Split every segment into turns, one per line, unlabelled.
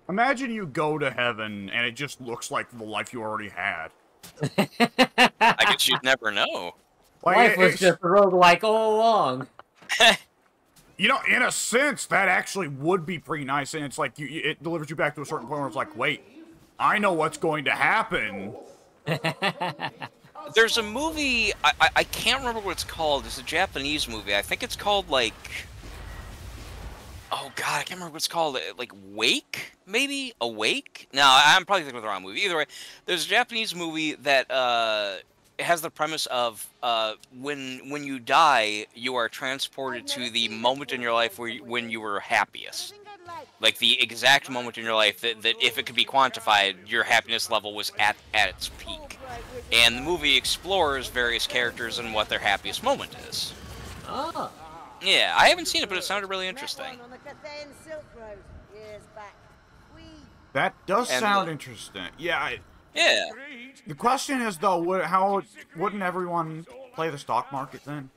Imagine you go to heaven and it just looks like the life you already had.
I guess you'd never know.
Like
Life was just a roguelike all along.
You know, in a sense, that actually would be pretty nice, and it's like it delivers you back to a certain point where it's like, wait, I know what's going to happen.
There's a movie, I can't remember what it's called. It's a Japanese movie. I think it's called, like... Oh, God, I can't remember what it's called. Like, Wake? Maybe? Awake? No, I'm probably thinking of the wrong movie. Either way, there's a Japanese movie that it has the premise of when you die, you are transported to the moment in your life when you were happiest. Like, the exact moment in your life that if it could be quantified, your happiness level was at its peak. And the movie explores various characters and what their happiest moment is.
Oh.
Yeah, I haven't seen it, but it sounded really interesting.
That does sound interesting. Yeah.
Yeah.
The question is, though, wouldn't everyone play the stock market then?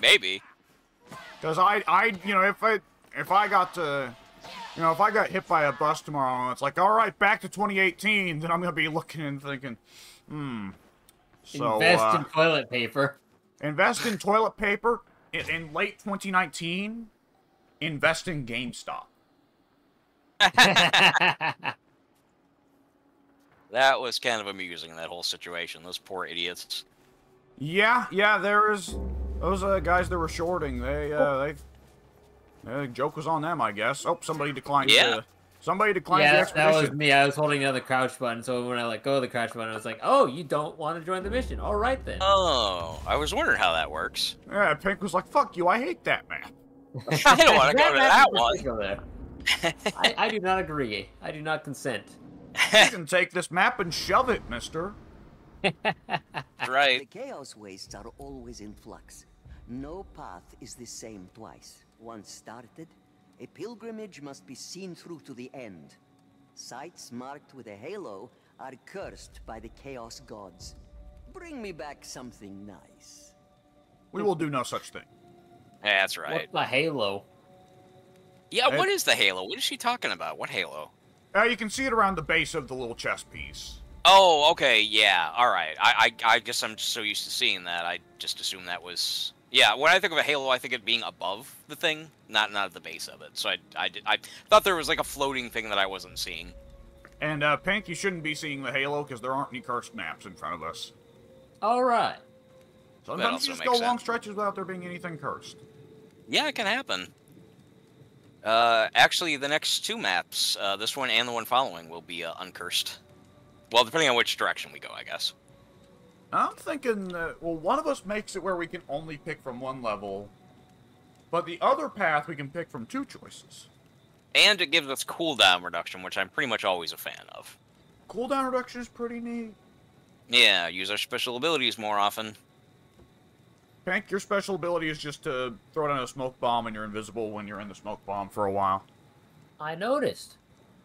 Maybe.
Because you know, if I got to, you know, if I got hit by a bus tomorrow and it's like, all right, back to 2018, then I'm gonna be looking and thinking, So,
invest in toilet paper.
Invest in toilet paper. In late 2019, invest in GameStop.
That was kind of amusing, that whole situation. Those poor idiots.
Yeah, those guys that were shorting, the joke was on them, I guess. Oh, somebody declined.
Yeah.
Somebody declined the expedition.
That was me. I was holding down the crouch button, so when I let go of the crouch button, I was like, "Oh, you don't want to join the mission? All right then."
Oh, I was wondering how that works.
Yeah, Pink was like, "Fuck you! I hate that map."
I don't want to go to that one.
I do not agree. I do not consent.
You can take this map and shove it, mister.
Right.
The chaos wastes are always in flux. No path is the same twice. Once started, a pilgrimage must be seen through to the end. Sites marked with a halo are cursed by the chaos gods. Bring me back something nice.
We will do no such thing.
Yeah, that's right.
What's the halo?
Yeah, what is the halo? What is she talking about? What halo?
You can see it around the base of the little chest piece.
Oh, okay, yeah, alright. I guess I'm just so used to seeing that, I just assumed that was... Yeah, when I think of a halo, I think of it being above the thing, not at the base of it. So I thought there was like a floating thing that I wasn't seeing.
And, Pink, you shouldn't be seeing the halo because there aren't any cursed maps in front of us.
Alright.
Sometimes you just go long stretches without there being anything cursed.
Yeah, it can happen. Actually, the next two maps, this one and the one following, will be uncursed. Well, depending on which direction we go, I guess.
I'm thinking that, well, one of us makes it where we can only pick from one level, but the other path we can pick from two choices.
And it gives us cooldown reduction, which I'm pretty much always a fan of.
Cooldown reduction is pretty neat.
Yeah, use our special abilities more often.
Pink, your special ability is just to throw down a smoke bomb and you're invisible when you're in the smoke bomb for a while.
I noticed.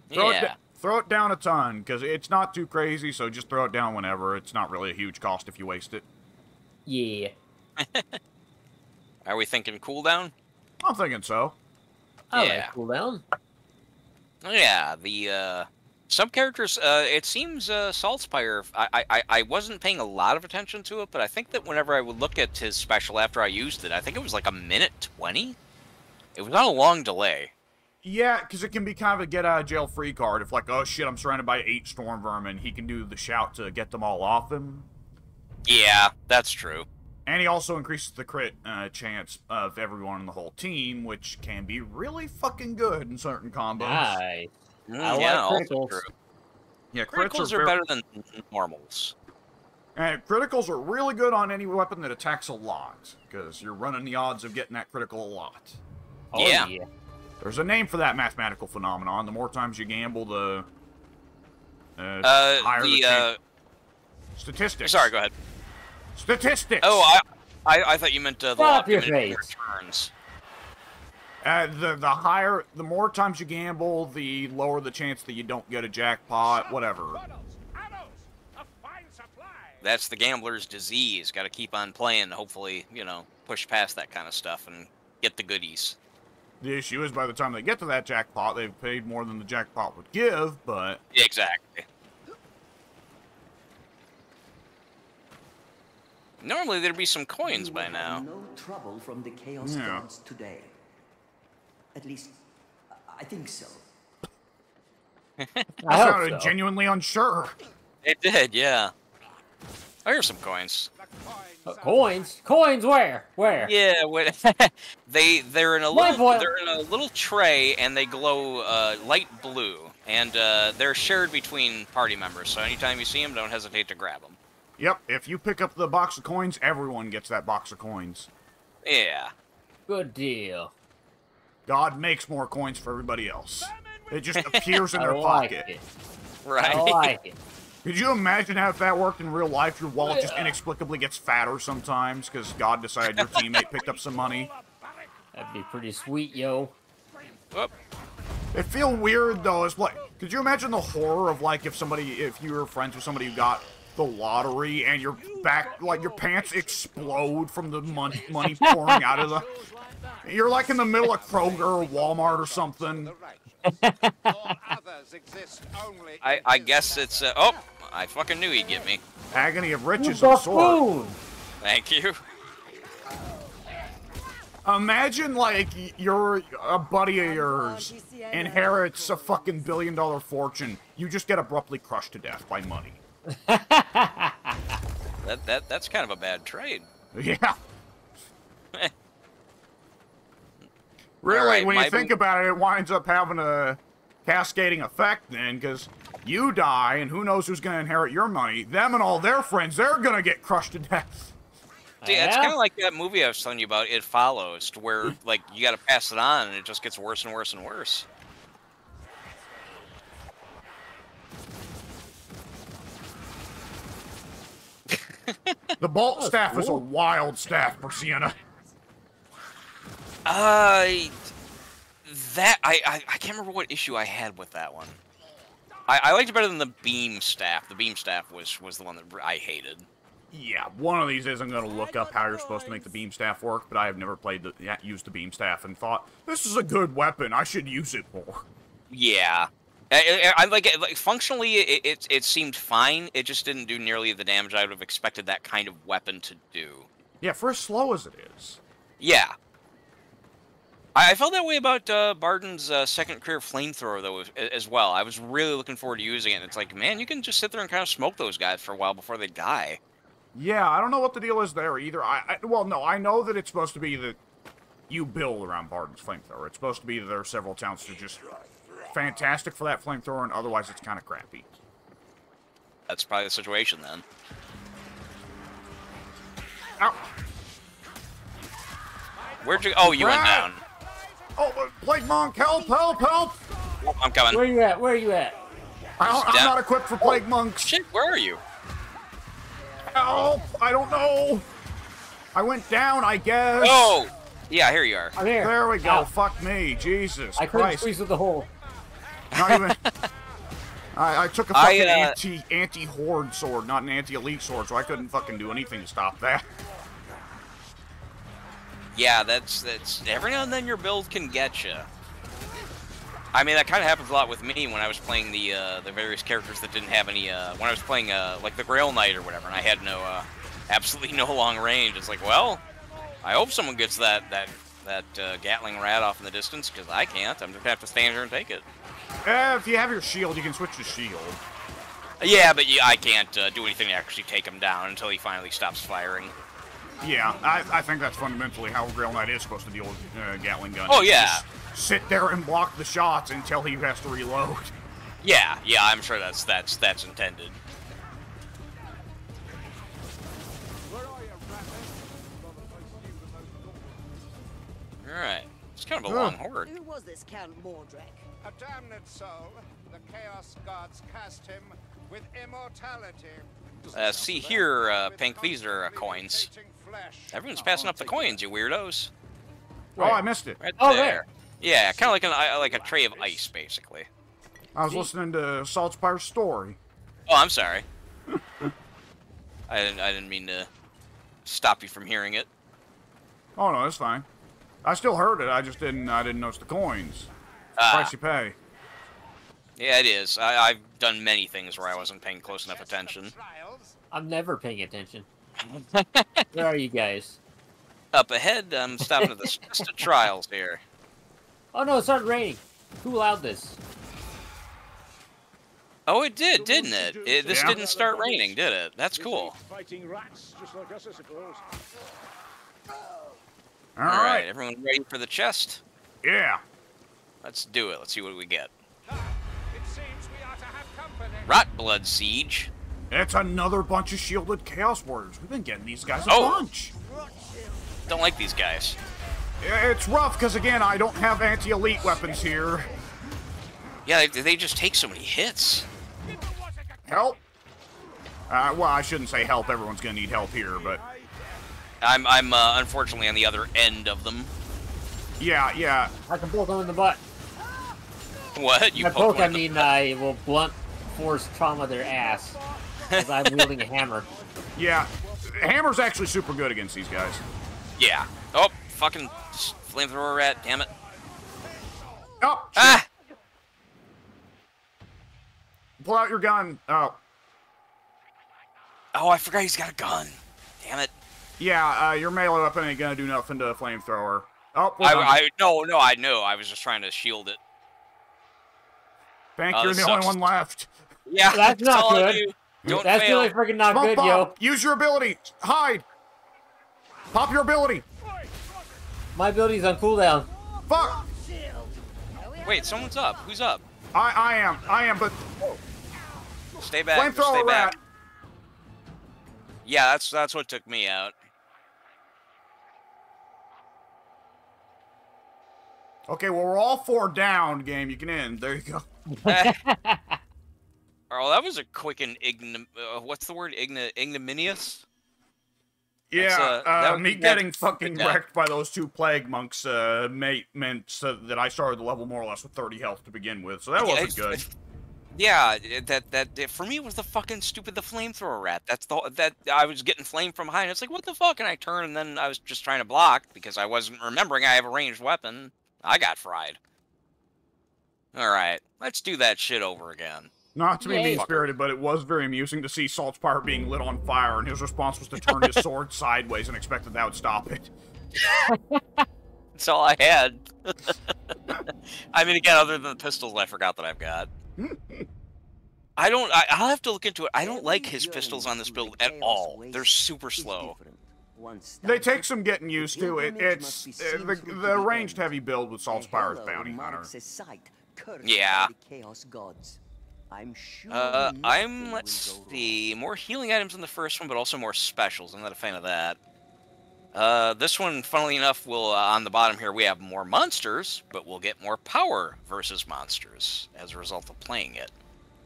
Throw it down a ton, because it's not too crazy, so just throw it down whenever. It's not really a huge cost if you waste it.
Yeah.
Are we thinking cooldown?
I'm thinking so.
I like cooldown.
Yeah, the, some characters, it seems, Saltspire, I wasn't paying a lot of attention to it, but I think that whenever I would look at his special after I used it, I think it was like a minute 20? It was not a long delay.
Yeah, because it can be kind of a get-out-of-jail-free card. If, like, oh shit, I'm surrounded by 8 storm vermin, he can do the shout to get them all off him.
Yeah, that's true.
And he also increases the crit chance of everyone in the whole team, which can be really fucking good in certain combos.
Nice. I
yeah,
like criticals.
true.
Yeah,
Criticals are better than normals.
And criticals are really good on any weapon that attacks a lot, because you're running the odds of getting that critical a lot.
Oh, yeah.
There's a name for that mathematical phenomenon. The more times you gamble, the higher the chance. Statistics.
Sorry, go ahead.
Statistics.
Oh, I thought you meant the
Stop your
diminishing
face.
returns.
The more times you gamble, the lower the chance that you don't get a jackpot, whatever.
That's the gambler's disease. Got to keep on playing. Hopefully, you know, push past that kind of stuff and get the goodies.
The issue is by the time they get to that jackpot, they've paid more than the jackpot would give, but...
Exactly. Normally there'd be some coins by now.
No trouble from the Chaos Gods today. At least, I think so.
I sounded genuinely unsure.
It did, yeah. Oh, here's some coins.
Coins? Coins where? Where?
Yeah, they're in a little tray and they glow light blue, and they're shared between party members. So anytime you see them, don't hesitate to grab them.
Yep, if you pick up the box of coins, everyone gets that box of coins.
Yeah.
Good deal.
God makes more coins for everybody else. It just appears in their
like
pocket.
It.
Right.
I like it.
Could you imagine how if that worked in real life, your wallet just inexplicably gets fatter sometimes because God decided your teammate picked up some money?
That'd be pretty sweet, yo.
Whoop.
It feel weird though. It's like, could you imagine the horror of like if you were friends with somebody who got the lottery and your pants explode from the money pouring out of the... You're like in the middle of Kroger or Walmart or something.
I guess it's... oh, I fucking knew he'd get me.
Agony of riches of sort.
Thank you.
Imagine, like, a buddy of yours inherits a fucking billion-dollar fortune. You just get abruptly crushed to death by money.
That's kind of a bad trade.
Yeah. Really,
right,
when you think about it, it winds up having a cascading effect then, because you die, and who knows who's going to inherit your money. Them and all their friends, they're going to get crushed to death.
See, it's kind of like that movie I was telling you about, It Follows, to where, like, you got to pass it on, and it just gets worse and worse and worse.
The bolt staff is a wild staff, Persiana.
I can't remember what issue I had with that one. I liked it better than the beam staff. The beam staff was the one that I hated.
Yeah, one of these days I'm going to look up how you're supposed to make the beam staff work, but I have never used the beam staff and thought, this is a good weapon, I should use it more.
Yeah. I like it. Like, functionally, it seemed fine. It just didn't do nearly the damage I would have expected that kind of weapon to do.
Yeah, for as slow as it is.
Yeah. I felt that way about Barden's second career flamethrower, though, as well. I was really looking forward to using it. And it's like, man, you can just sit there and kind of smoke those guys for a while before they die.
Yeah, I don't know what the deal is there either. Well, no, I know that it's supposed to be that you build around Barden's flamethrower. It's supposed to be that there are several towns that are just fantastic for that flamethrower, and otherwise it's kind of crappy.
That's probably the situation, then.
Ow.
Where'd you... Oh, you went down.
Oh, Plague Monk, help, help, help!
Oh, I'm coming.
Where you at? Where are you at?
I'm not equipped for Plague Monks.
Shit, where are you?
Help! I don't know. I went down, I guess.
Oh! Yeah, here you are.
I'm here.
There we go.
Ow.
Fuck me. Jesus
I couldn't
Christ.
squeeze through the hole.
Not even... I took a fucking anti-horde sword, not an anti-elite sword, so I couldn't fucking do anything to stop that.
Yeah, that's every now and then your build can get you. I mean, that kind of happens a lot with me when I was playing the various characters that didn't have any. When I was playing like the Grail Knight or whatever, and I had absolutely no long range. It's like, well, I hope someone gets that Gatling rat off in the distance, because I can't. I'm just gonna have to stand here and take it.
If you have your shield, you can switch to shield.
Yeah, but I can't do anything to actually take him down until he finally stops firing.
Yeah, I think that's fundamentally how Grail Knight is supposed to deal with Gatling gun.
Oh, yeah.
Just sit there and block the shots until he has to reload.
Yeah, I'm sure that's intended. Alright. It's kind of a long horde.
Who was this Count Mordred?
A damned soul, the Chaos Gods cast him with immortality.
See here, Pink, these are coins. Everyone's passing up the coins, you weirdos.
Oh, I missed it.
Right
Oh,
there. Yeah, kind of like a tray of ice, basically.
I was listening to Saltspire's story.
Oh, I'm sorry. I didn't mean to stop you from hearing it.
Oh, no, that's fine. I still heard it. I didn't notice the coins. Price you pay.
Yeah, it is. I've done many things where I wasn't paying close enough attention.
I'm never paying attention. Where are you guys?
Up ahead, I'm stopping at the Siesta Trials here.
Oh no, it started raining. Who allowed this?
Oh, it did, didn't it? This
Yeah.
didn't start raining, did it? That's cool.
Fighting rats, just like us, I suppose.
All
All right,
right.
everyone ready for the chest?
Yeah.
Let's do it. Let's see what we get.
It seems we are to have company.
Rot Blood Siege.
It's another bunch of shielded Chaos Warriors. We've been getting these guys a
Oh.
bunch.
Don't like these guys.
It's rough because again, I don't have anti-elite weapons here.
Yeah, they just take so many hits.
Help. Well, I shouldn't say help. Everyone's gonna need help here, but
I'm unfortunately on the other end of them.
yeah.
I can poke them in the butt.
What? You
By
poke
poke, I
one of them?
mean I will blunt force trauma their ass. Because I'm wielding a hammer.
Yeah. Hammer's actually super good against these guys.
Yeah. Oh, fucking flamethrower rat. Damn it.
Oh, shit.
Ah!
Pull out your gun. Oh.
Oh, I forgot he's got a gun. Damn it.
Yeah, your melee weapon ain't gonna do nothing to a flamethrower. Oh, well done.
No, I know. I was just trying to shield it.
Thank
Oh,
you're
this
the only
sucks.
one left.
Yeah,
That's not
all I
good.
do. Don't
That's
fail.
really freaking not
Smoke
good,
bomb.
yo.
Use your ability. Hide. Pop your ability.
My ability's on cooldown.
Fuck.
Wait, someone's up. Who's up?
I am, but
Stay back. Stay
flamethrower
back.
rat.
Yeah, that's what took me out.
Okay, well we're all 4 down. Game, you can end. There you go.
Oh, that was a quick and what's the word? Ignominious?
Yeah,
That's,
me
that's
getting fucking
yeah.
wrecked by those 2 plague monks meant so that I started the level more or less with 30 health to begin with, so that wasn't good.
Yeah, that for me was the fucking stupid the flamethrower rat. That's that I was getting flame from behind. It's like what the fuck, and I turned and then I was just trying to block because I wasn't remembering I have a ranged weapon. I got fried. All right, let's do that shit over again.
Not to be
Yay.
mean-spirited, but it was very amusing to see Salt's Pyre being lit on fire, and his response was to turn his sword sideways and expected that would stop it.
That's all I had. I mean, again, other than the pistols I forgot that I've got. I'll have to look into it. I don't like his pistols on this build at all. They're super slow.
They take some getting used to. It's the ranged heavy build with Salt's Pyre is Bounty Hunter.
Yeah.
I'm sure
let's see, more healing items in the first one, but also more specials. I'm not a fan of that. This one, funnily enough, will on the bottom here we have more monsters, but we'll get more power versus monsters as a result of playing it.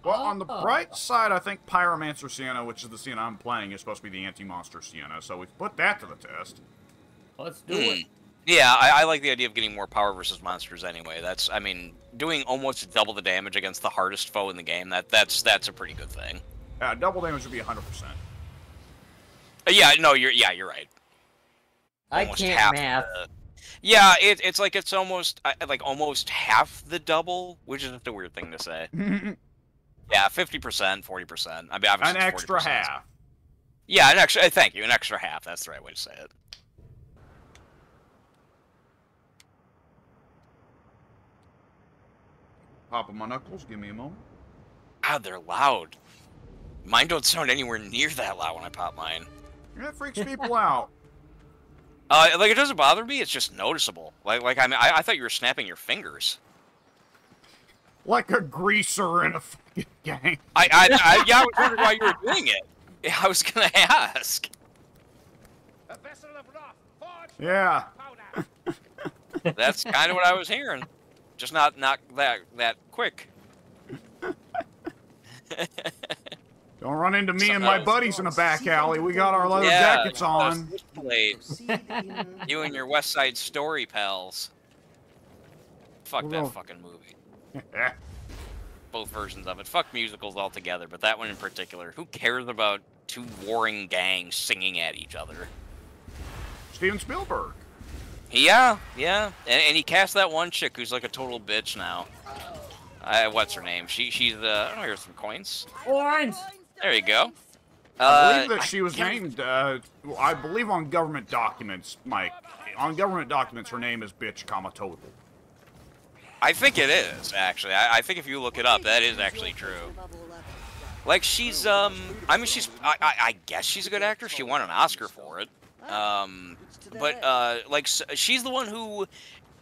Well, on the bright side, I think Pyromancer Sienna, which is the Sienna I'm playing, is supposed to be the anti-monster Sienna, so we've put that to the test.
Let's do it.
Yeah, I like the idea of getting more power versus monsters anyway. I mean, doing almost double the damage against the hardest foe in the game, that's a pretty good thing.
Double damage would be 100%.
Yeah, no, you're right.
I
Almost
can't
half
math.
Yeah, it's like it's almost almost half the double, which is just a weird thing to say. Yeah, 50%, 40%. I mean, obviously
An
it's
extra
40%.
half.
Yeah, an extra. Thank you, an extra half. That's the right way to say it.
Popping my knuckles, give me a moment.
God, they're loud. Mine don't sound anywhere near that loud when I pop mine.
That freaks people out.
Like it doesn't bother me. It's just noticeable. Like I mean, I thought you were snapping your fingers.
Like a greaser in a fucking game.
Yeah, I was wondering why you were doing it. Yeah, I was gonna ask.
A vessel of wrath, forged
Yeah.
powder.
That's kind of what I was hearing. Just not that quick.
Don't run into me and my buddies in a back alley. We got our leather
Yeah,
jackets on.
You and your West Side Story pals. Fuck
Well,
that fucking movie. Both versions of it. Fuck musicals altogether, but that one in particular. Who cares about 2 warring gangs singing at each other?
Steven Spielberg.
Yeah, yeah. And he cast that one chick who's like a total bitch now. What's her name? She's the... Oh, here's some coins.
Orange!
There you go.
I believe that she was named, I believe on government documents, Mike. On government documents, her name is Bitch, Total.
I think it is, actually. I think if you look it up, that is actually true. Like, she's, I mean, I guess she's a good actress. She won an Oscar for it. Like, she's the one who,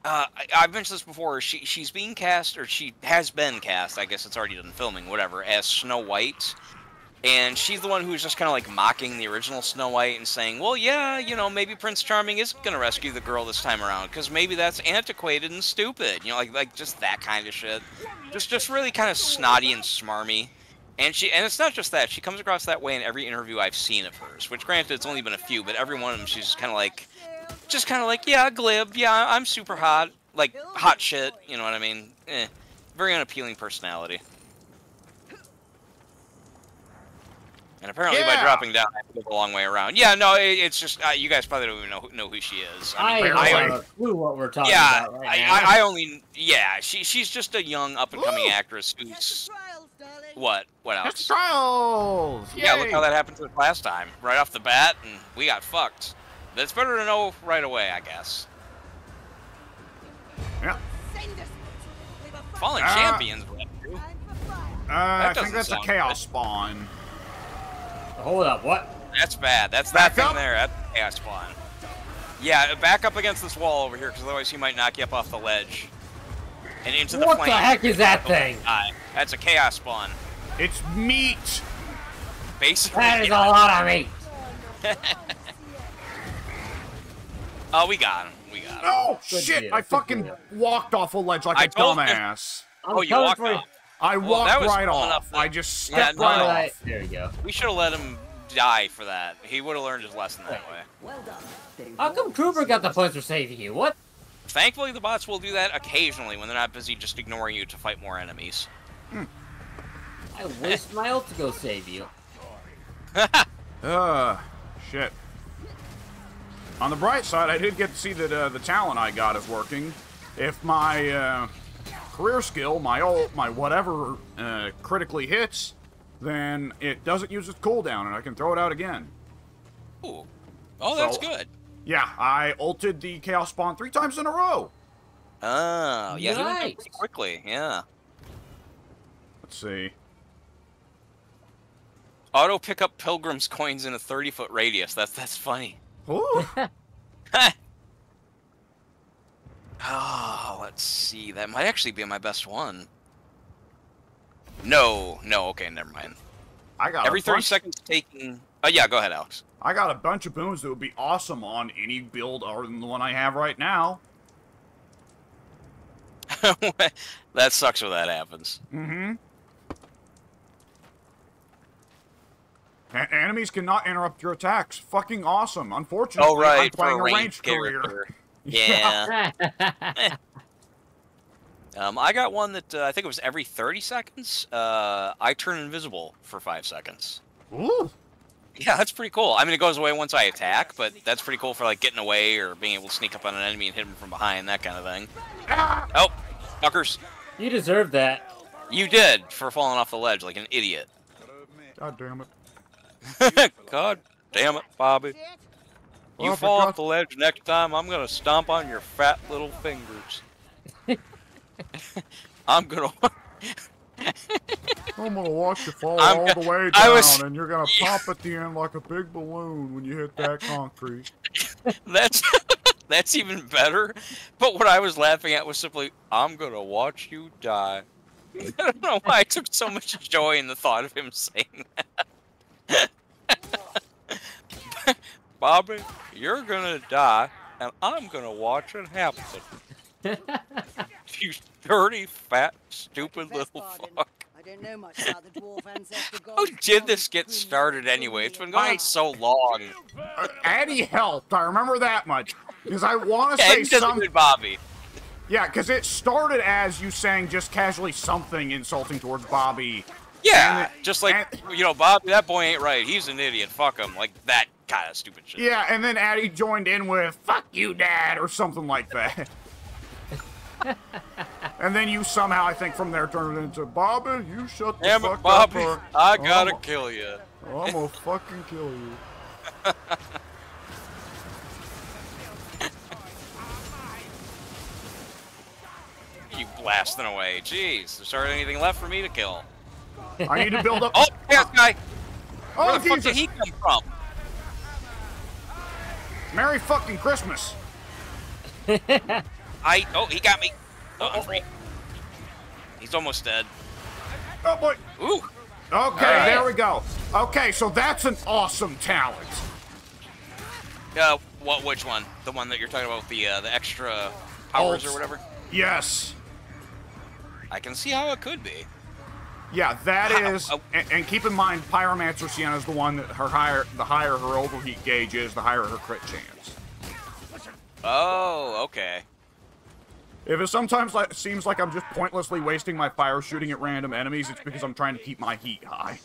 I've mentioned this before, she's being cast, or she has been cast, I guess it's already done filming, whatever, as Snow White. And she's the one who's just kind of like mocking the original Snow White and saying, well, yeah, you know, maybe Prince Charming isn't going to rescue the girl this time around, because maybe that's antiquated and stupid. You know, like just that kind of shit. Just really kind of snotty and smarmy. And it's not just that. She comes across that way in every interview I've seen of hers, which granted it's only been a few, but every one of them she's kind of like, yeah, glib, yeah, I'm super hot, like hot shit, you know what I mean? Very unappealing personality. And apparently by dropping down, I have to go the long way around. Yeah, no, it's just, you guys probably don't even know who she is.
I don't have a clue what we're talking about right now.
I only, yeah, she's just a young, up-and-coming actress who's... What? What else?
It's trials!
Yeah,
Yay!
look how that happened to us last time. Right off the bat, and we got fucked. That's better to know right away, I guess.
Yeah.
Fallen Champions,
I think that's a Chaos Spawn.
Hold up, what?
That's bad. That's that thing there. That's a Chaos Spawn. Yeah, back up against this wall over here, because otherwise he might knock you up off the ledge. And into the
What
flame.
the heck is that thing?
That's a Chaos Spawn.
It's meat!
Basically.
That is a lot of meat.
Oh, we got him. We got him.
Oh,
Good
shit!
deal,
I
good
fucking
deal.
walked off a ledge like a
told him.
dumbass.
Oh, you walked off.
I
Well,
walked
that was
right
fun
off.
enough that-
I just
Yeah,
stepped
no,
right off.
There you go.
We should have let him die for that. He would have learned his lesson that way.
Well done.
How come Cooper got the points for saving you? What?
Thankfully, the bots will do that occasionally when they're not busy just ignoring you to fight more enemies.
I waste my ult to go save you.
Shit. On the bright side, I did get to see that the talent I got is working. If my career skill, my ult, my whatever, critically hits, then it doesn't use its cooldown, and I can throw it out again.
Ooh. Oh, that's
So-
good.
Yeah, I ulted the Chaos Spawn 3 times in a row.
Oh, yeah, he went
Nice.
pretty quickly, yeah.
Let's see.
Auto pick up Pilgrim's coins in a 30-foot radius. That's funny.
Ooh.
Oh, let's see. That might actually be my best one. No, okay, never mind.
I got
Every
a
30
bunch,
seconds taking... Oh, yeah, go ahead, Alex.
I got a bunch of booms that would be awesome on any build other than the one I have right now.
That sucks when that happens.
Mm-hmm. Enemies cannot interrupt your attacks. Fucking awesome. Unfortunately,
Oh, right,
I'm playing
for
a
a
ranged career.
character. Yeah. I got one that I think it was every 30 seconds. I turn invisible for 5 seconds.
Ooh.
Yeah, that's pretty cool. I mean, it goes away once I attack, but that's pretty cool for like getting away or being able to sneak up on an enemy and hit him from behind, that kind of thing.
Ah!
Oh, fuckers.
You deserve that.
You did for falling off the ledge like an idiot.
God damn it.
God damn it, Bobby. You
Well, I
fall
forgot-
off the ledge next time, I'm gonna stomp on your fat little fingers. I'm gonna...
I'm gonna watch you fall
I'm
all
go-
the way
I
down,
was-
and you're gonna pop at the end like a big balloon when you hit that concrete.
That's even better. But what I was laughing at was simply, I'm gonna watch you die. I don't know why I took so much joy in the thought of him saying that. Bobby, you're gonna die, and I'm gonna watch it happen. You dirty, fat, stupid little fuck.
I don't know much about the dwarf ancestor
How
gods.
did this get started anyway? It's been going on so long.
Addy helped. I remember that much. Because I want to
Yeah,
say
he does a
something.
good Bobby.
Yeah, because it started as you saying just casually something insulting towards Bobby.
Yeah,
And-
just like, you know, Bob, that boy ain't right. He's an idiot. Fuck him. Like that kind of stupid shit.
Yeah, and then Addie joined in with "fuck you, Dad" or something like that. And then you somehow, I think, from there turned it into Bobby. You shut the
Damn
fuck
it, Bobby!
up.
I gotta kill you.
I'm gonna fucking kill you.
You blasting away. Jeez, there's hardly anything left for me to kill.
I need to build up.
Oh, yeah, guy.
Oh,
Where the fuck
Jesus.
did he come from?
Merry fucking Christmas.
Oh, he got me. Oh, I'm free. He's almost dead.
Oh boy.
Ooh.
Okay,
right.
there we go. Okay, so that's an awesome talent.
Which one? The one that you're talking about with the extra powers
Ults.
or whatever?
Yes.
I can see how it could be.
Yeah, that
Wow.
is, and keep in mind, Pyromancer Sienna is the one that the higher her overheat gauge is, the higher her crit chance.
Oh, okay.
If it sometimes seems like I'm just pointlessly wasting my fire shooting at random enemies, it's because I'm trying to keep my heat high.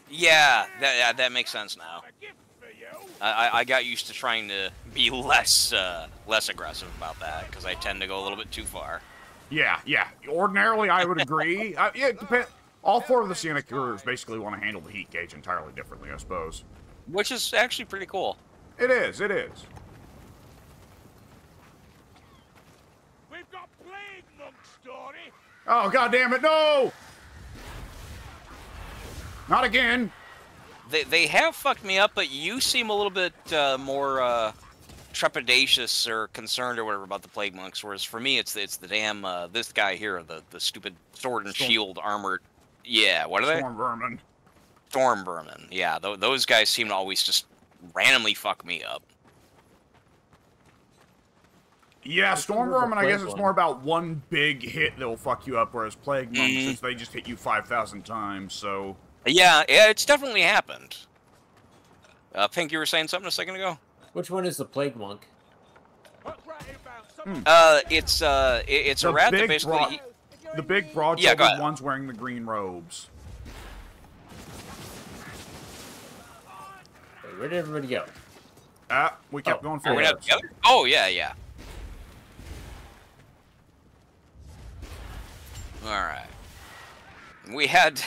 Yeah, that makes sense now. I got used to trying to be less aggressive about that because I tend to go a little bit too far.
Yeah. Ordinarily, I would agree. Yeah, it depends. All four of the Sienna Couriers basically want to handle the heat gauge entirely differently, I suppose.
Which is actually pretty cool.
It is.
We've got plague monk story.
Oh, God damn it, no! Not again.
They have fucked me up, but you seem a little bit more trepidatious or concerned or whatever about the plague monks, whereas for me it's the damn this guy here, the stupid sword and shield armored. Yeah, what are they?
Storm Vermin.
Storm vermin. Yeah, those guys seem to always just randomly fuck me up.
Yeah, Storm
the
Vermin, I guess
plague
it's
one.
more about one big hit that'll fuck you up, whereas Plague Monks, since they just hit you 5,000 times, so...
Yeah, it's definitely happened. Pink, you were saying something a second ago?
Which one is the plague monk?
It's a rat that basically...
The big broad
Yeah, go
shouldered
ahead.
ones wearing the green robes.
Wait, where did everybody go?
We kept going
Are we
forward.
not together? Oh, yeah. Alright. We had...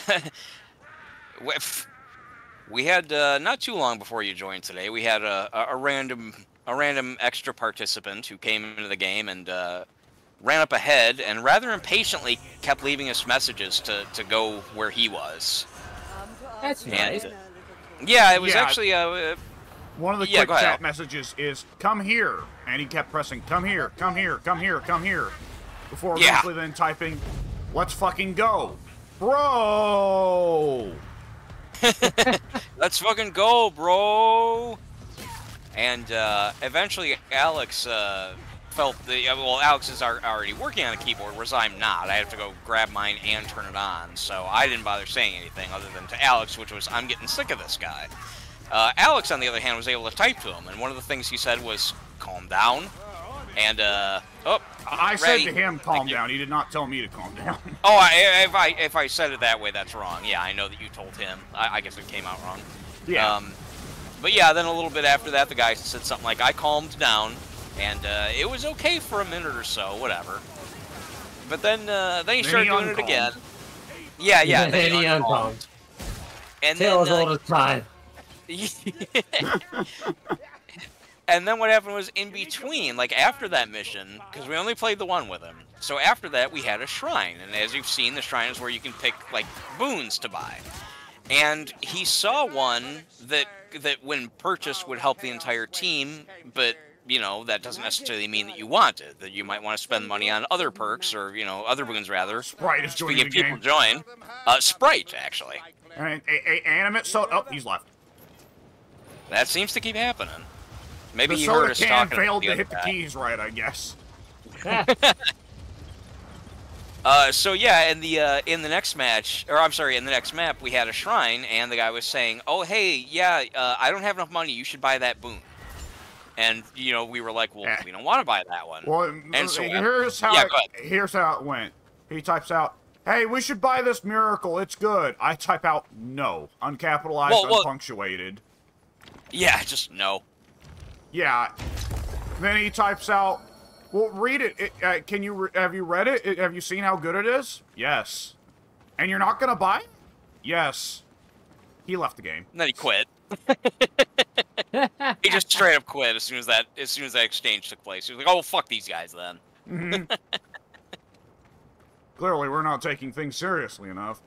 we had, not too long before you joined today, we had a random extra participant who came into the game and ran up ahead and rather impatiently kept leaving us messages to go where he was.
That's
And,
nice.
yeah, it was
Yeah.
actually...
One of the
Yeah,
quick
go ahead.
chat messages is, come here, and he kept pressing, come here, come here, come here, come here, before
Yeah.
eventually then typing, let's fucking go. Bro!
Let's fucking go, bro! And eventually Alex felt the... well, Alex is already working on a keyboard, whereas I'm not. I have to go grab mine and turn it on, so I didn't bother saying anything other than to Alex, which was, I'm getting sick of this guy. Alex, on the other hand, was able to type to him, and one of the things he said was, calm down, and,
I said
ready.
to him, calm
Thank you.
down. He did not tell me to calm down.
Oh, if I said it that way, that's wrong. Yeah, I know that you told him. I guess it came out wrong.
Yeah.
But yeah, then a little bit after that, the guy said something like, I calmed down, and it was okay for a minute or so, whatever. But then he started doing it again. Yeah, then he
Any
uncalmed. And
Tales
then,
all the time.
and then what happened was in between, like after that mission, because we only played the one with him. So after that, we had a shrine, and as you've seen, the shrine is where you can pick like boons to buy. And he saw one that when purchased would help the entire team, but you know that doesn't necessarily mean that you want it. That you might want to spend money on other perks or other boons rather.
Sprite is
To
joining
get
the
people
game.
join. Sprite actually.
And animate so oh, he's left.
That seems to keep happening. Maybe
The
you heard
soda
us
can
talking.
failed
the
to
other
hit the
guy.
keys right, I guess.
So yeah, in the next match, or I'm sorry, in the next map, we had a shrine, and the guy was saying, "Oh hey, yeah, I don't have enough money. You should buy that boon." And we were like, "Well, we don't want to buy that one."
Well,
And so
here's how
yeah, go ahead.
here's how it went. He types out, "Hey, we should buy this miracle. It's good." I type out, "No," uncapitalized,
Well-
unpunctuated.
Yeah, just no.
Yeah. Then he types out, well, read it. Have you read it? Have you seen how good it is? Yes. And you're not gonna buy it? Yes. He left the game.
And then he quit. He just straight up quit as soon as that exchange took place. He was like, "Oh, fuck these guys then."
Mm-hmm. Clearly, we're not taking things seriously enough.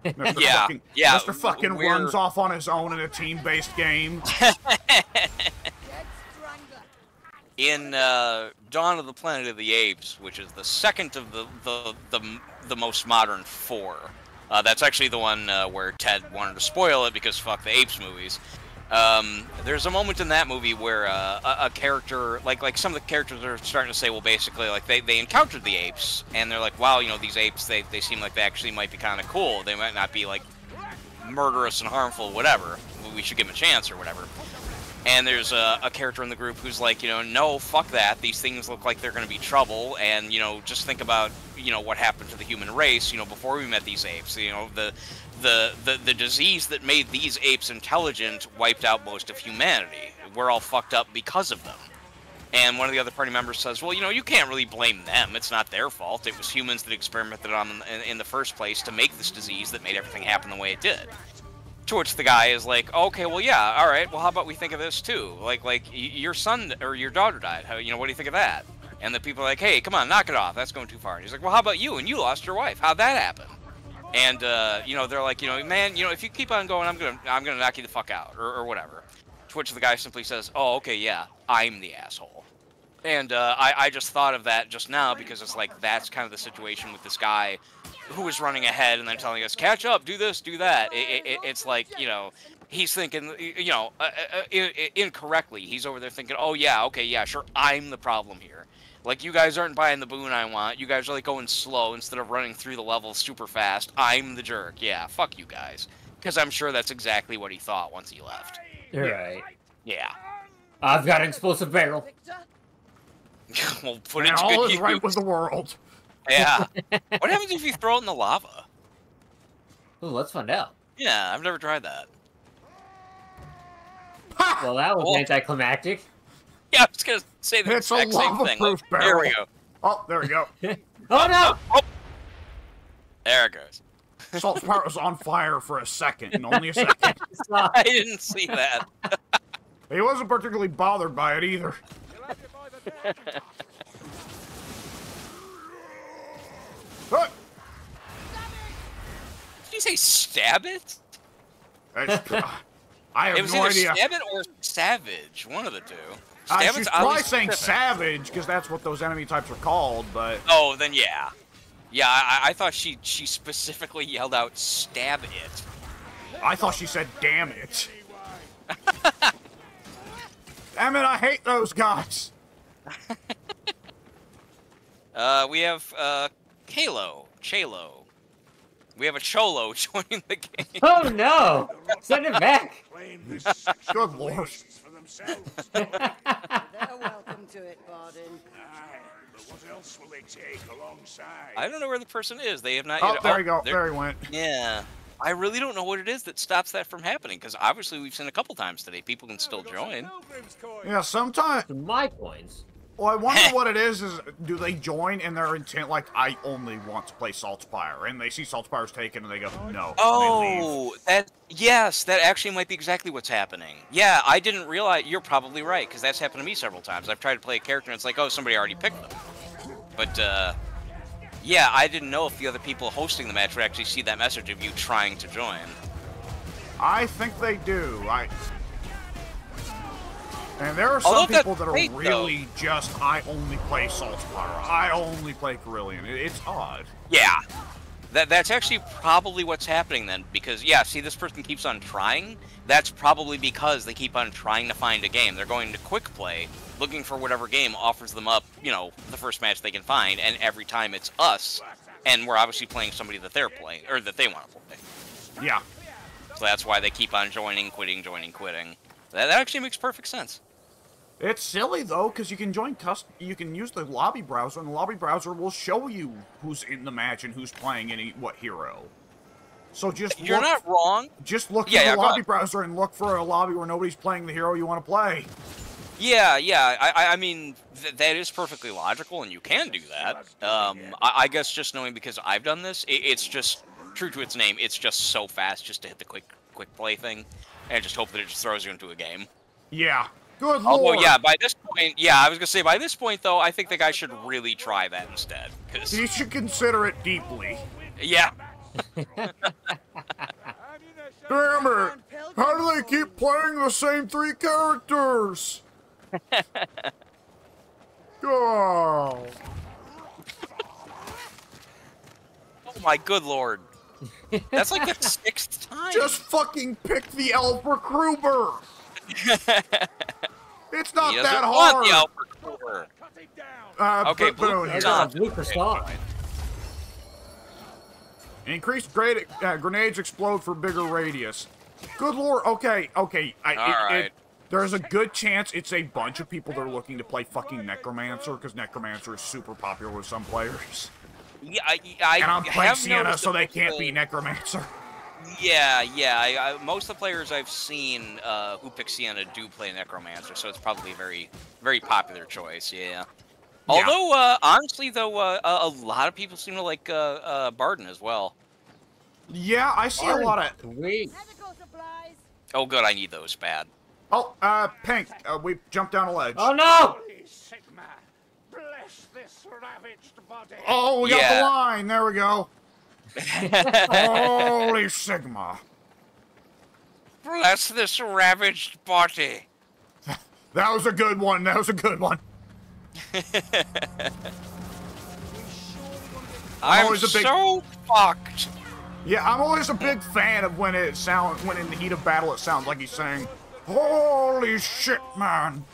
Mr. Mr. Fucking runs off on his own in a team-based game.
In Dawn of the Planet of the Apes, which is the second of the most modern 4. That's actually the one where Ted wanted to spoil it because fuck the Apes movies. There's a moment in that movie where a character, like some of the characters are starting to say, well, basically, like, they encountered the apes, and they're like, wow, you know, these apes, they seem like they actually might be kind of cool. They might not be, like, murderous and harmful, whatever. We should give them a chance or whatever. And there's a character in the group who's like, you know, no, fuck that. These things look like they're going to be trouble, and, you know, just think about, you know, what happened to the human race, you know, before we met these apes. You know, the disease that made these apes intelligent wiped out most of humanity. We're all fucked up because of them. And one of the other party members says, well, you know, you can't really blame them. It's not their fault. It was humans that experimented on them in the first place to make this disease that made everything happen the way it did. To which the guy is like, okay, well, yeah, all right, well, how about we think of this too? Like your son or your daughter died. How, you know, what do you think of that? And the people are like, hey, come on, knock it off. That's going too far. And he's like, well, how about you? And you lost your wife. How'd that happen? And you know, they're like, you know, man, you know, if you keep on going, I'm gonna knock you the fuck out or whatever. To which the guy simply says, oh, okay, yeah, I'm the asshole. And I just thought of that just now because it's like that's kind of the situation with this guy who was running ahead and then telling us, catch up, do this, do that. It's like, you know, he's thinking, you know, incorrectly. He's over there thinking, oh, yeah, okay, yeah, sure, I'm the problem here. Like, you guys aren't buying the boon I want. You guys are, like, going slow instead of running through the levels super fast. I'm the jerk. Yeah, fuck you guys. Because I'm sure that's exactly what he thought once he left.
You're right.
Yeah.
I've got an explosive barrel.
We'll put it to
all
good
is
use.
right with the world.
Yeah. What happens if you throw it in the lava?
Ooh, let's find out.
Yeah, I've never tried that.
Well, that was anticlimactic.
Yeah, I was gonna say the
It's a
exact same thing.
lava-proof barrel.
There we go.
Oh, there we go.
Oh, no!
Oh. There it goes.
Salt's part was on fire for a second, and only a second.
I didn't see that.
He wasn't particularly bothered by it either. Huh.
Did you say stab it?
I
It
have
was
no
either
idea.
stab it or savage. One of the two.
She's
It's
probably
oddly
saying
specific.
savage, because that's what those enemy types are called, but...
Oh, then yeah. Yeah, I thought she specifically yelled out, stab it.
I thought she said, damn it. Damn it, I hate those guys.
We have, Chalo. We have a Cholo joining the game.
Oh, no! Send it back!
Good lord.
They're welcome to it, Bardin.
But what else will they take alongside?
I don't know where the person is. They have not
Oh,
yet...
there you go. There he went.
Yeah. I really don't know what it is that stops that from happening, because obviously we've seen a couple times today. People can still join.
Yeah, sometimes...
My coins.
Well, I wonder what it is do they join in their intent, like, I only want to play Saltspire, and they see Saltspire's taken and they go, no, and they leave.
Yes, that actually might be exactly what's happening. Yeah, I didn't realize, you're probably right, because that's happened to me several times. I've tried to play a character and it's like, oh, somebody already picked them. But, yeah, I didn't know if the other people hosting the match would actually see that message of you trying to join.
I think they do. And there are some people that are really just, I only play Saltspire. I only play Carillion. It's odd.
Yeah. That's actually probably what's happening then, because, yeah, see, this person keeps on trying. That's probably because they keep on trying to find a game. They're going to quick play, looking for whatever game offers them up, you know, the first match they can find, and every time it's us, and we're obviously playing somebody that they're playing, or that they want to play.
Yeah.
So that's why they keep on joining, quitting, joining, quitting. That actually makes perfect sense.
It's silly, though, because you can you can use the lobby browser, and the lobby browser will show you who's in the match and who's playing what hero. So just
You're not wrong.
Just look
Yeah,
in
yeah,
the
go
lobby
ahead.
browser and look for a lobby where nobody's playing the hero you want to play.
Yeah, yeah. I mean, that is perfectly logical, and you can do that. I guess just knowing because I've done this, it's just true to its name. It's just so fast just to hit the quick play thing, and just hope that it just throws you into a game.
Yeah. Good
Although,
lord.
yeah, by this point, yeah, I was gonna say by this point though, I think the guy should really try that instead. Cause
He should consider it deeply.
yeah,
Damn it! How do they keep playing the same 3 characters? Oh.
oh my good lord, that's like the 6th time.
Just fucking pick the elf recruiter. It's not
He
that
doesn't want
hard.
the Alpha Core. Okay,
Blue,
That's
Done.
a blue for stop.
Increased grenades explode for bigger radius. Good lord. Okay.
Alright.
There's a good chance it's a bunch of people that are looking to play fucking Necromancer, because Necromancer is super popular with some players.
Yeah,
And I'm playing
have
Sienna,
noticed
so they
that
can't
people-
be Necromancer.
Yeah. Most of the players I've seen who pick Sienna do play Necromancer, so it's probably a very, very popular choice. Yeah. Although, honestly, though, a lot of people seem to like Barden as well.
Yeah, I see a lot of...
Sweet.
Medical supplies.
Oh, good, I need those bad.
Oh, Pink, we jumped down a ledge.
Oh no!
Holy Sigma, bless this ravaged body.
Oh, we got
Yeah.
the line. There we go. Holy Sigma.
Bless this ravaged body.
That was a good one. That was a good one.
I'm
always a big-
so fucked.
Yeah, I'm always a big fan of when in the heat of battle it sounds like he's saying, "Holy shit, man."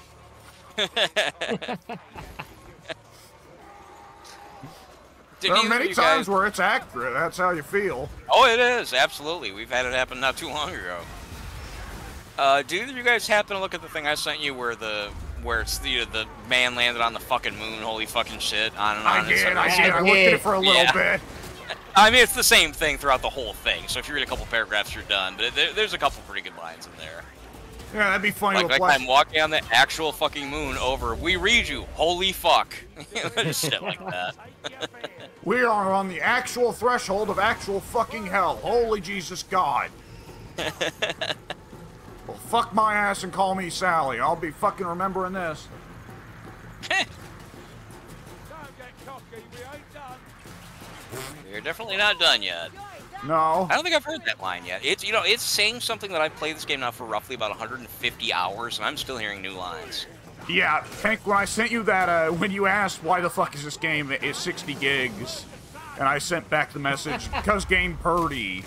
There are many times where it's accurate. That's how you feel.
Oh, it is, absolutely. We've had it happen not too long ago. Do either of you guys happen to look at the thing I sent you where it's the man landed on the fucking moon? Holy fucking shit! On and on.
I did. I looked at it for a little
Yeah.
bit.
I mean, it's the same thing throughout the whole thing. So if you read a couple paragraphs, you're done. But there's a couple pretty good lines in there.
Yeah, that'd be funny to
Like
play.
I'm walking on the actual fucking moon over. We read you. Holy fuck. Shit like that.
We are on the actual threshold of actual fucking hell. Holy Jesus God. Well, fuck my ass and call me Sally. I'll be fucking remembering this.
You're definitely not done yet.
No.
I don't think I've heard that line yet. It's saying something that I've played this game now for roughly about 150 hours, and I'm still hearing new lines.
Yeah, Hank, when I sent you that, when you asked why the fuck is this game is 60 gigs, and I sent back the message, because game Purdy,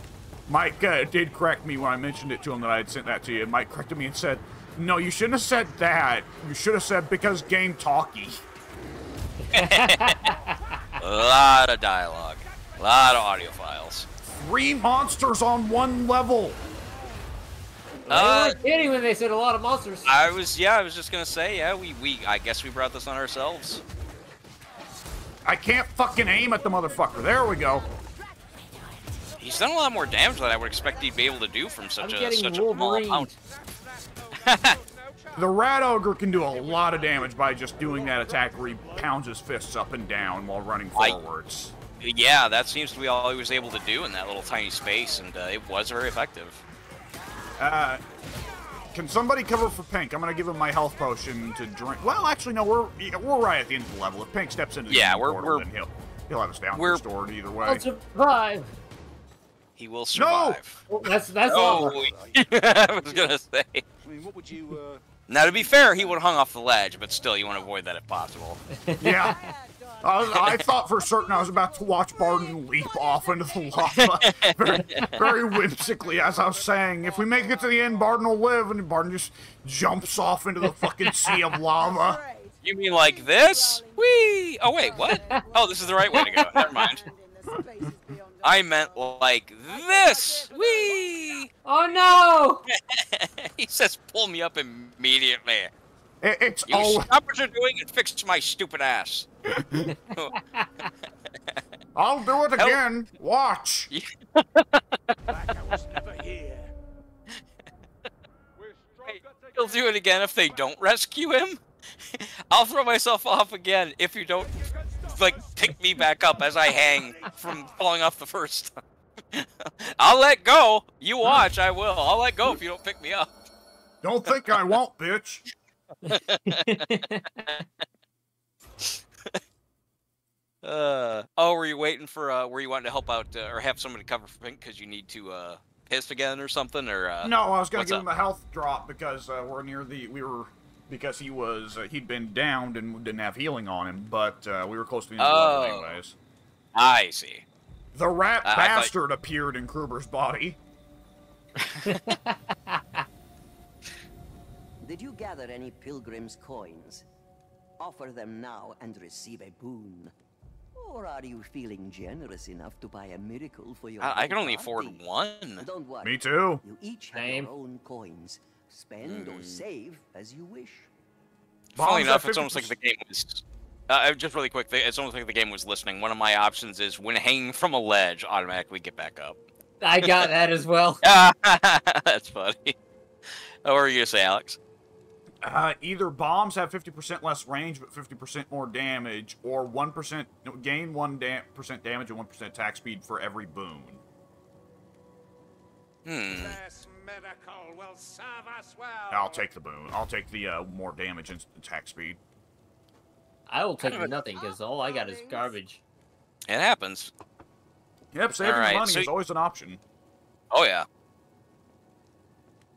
Mike did correct me when I mentioned it to him that I had sent that to you, and Mike corrected me and said, no, you shouldn't have said that. You should have said because game talkie.
A lot of dialogue. A lot of audio files.
3 monsters on 1 level.
They weren't kidding when they said a lot of monsters.
I was just gonna say, yeah, I guess we brought this on ourselves.
I can't fucking aim at the motherfucker. There we go.
He's done a lot more damage than I would expect he'd be able to do from such
I'm
a
getting
small
Wolverine.
amount.
The Rat Ogre can do a lot of damage by just doing that attack where he pounds his fists up and down while running forwards.
Yeah, that seems to be all he was able to do in that little tiny space, and it was very effective.
Can somebody cover for Pink? I'm gonna give him my health potion to drink. Well, actually, no, we're right at the end of the level. If Pink steps into the
Yeah,
end
we're-
portal, then he'll have us down
we're-
restored either way.
I'll survive.
He will survive.
Well, that's all.
Oh, I was gonna say.
I mean, what would you,
Now, to be fair, he would have hung off the ledge, but still, you want to avoid that if possible.
Yeah. I thought for certain I was about to watch Barden leap off into the lava very, very whimsically as I was saying, if we make it to the end, Barden will live, and Barden just jumps off into the fucking sea of lava.
You mean like this? Whee! Oh, wait, what? Oh, this is the right way to go. Never mind. I meant like this. Whee!
Oh no!
He says, pull me up immediately.
It's
You
all.
stop what you're doing and fix my stupid ass.
I'll do it again. Watch.
then again, if they don't rescue him, I'll throw myself off again if you don't, like, pick me back up as I hang from falling off the first time. I'll let go. You watch, I will. I'll let go if you don't pick me up.
Don't think I won't, bitch.
Oh, were you waiting for, were you wanting to help out, or have somebody cover for Pink because you need to, piss again or something, or,
No, I was gonna
what's
give
up?
him a health drop because because he'd been downed and didn't have healing on him, but we were close to the end of the level
Oh.
anyways.
I see.
The rat
I thought-
bastard appeared in Kruber's body.
Did you gather any pilgrim's coins? Offer them now and receive a boon. Or are you feeling generous enough to buy a miracle for your
I can
own
only
party?
afford one.
Don't worry.
Me too.
You each have
Same.
your own coins. Spend or save as you wish.
Funnily
Bombs
enough,
at
it's almost like the game was. Just really quick, it's almost like the game was listening. One of my options is when hanging from a ledge, automatically get back up.
I got that as well.
That's funny. What were you gonna say, Alex?
Either bombs have 50% less range but 50% more damage, or 1% gain 1% damage and 1% attack speed for every boon.
This miracle will serve us well.
I'll take the boon. I'll take the more damage and attack speed.
I will take nothing because all I got is garbage.
It happens.
Yep, saving
Alright,
money
so
is always an option.
Oh yeah.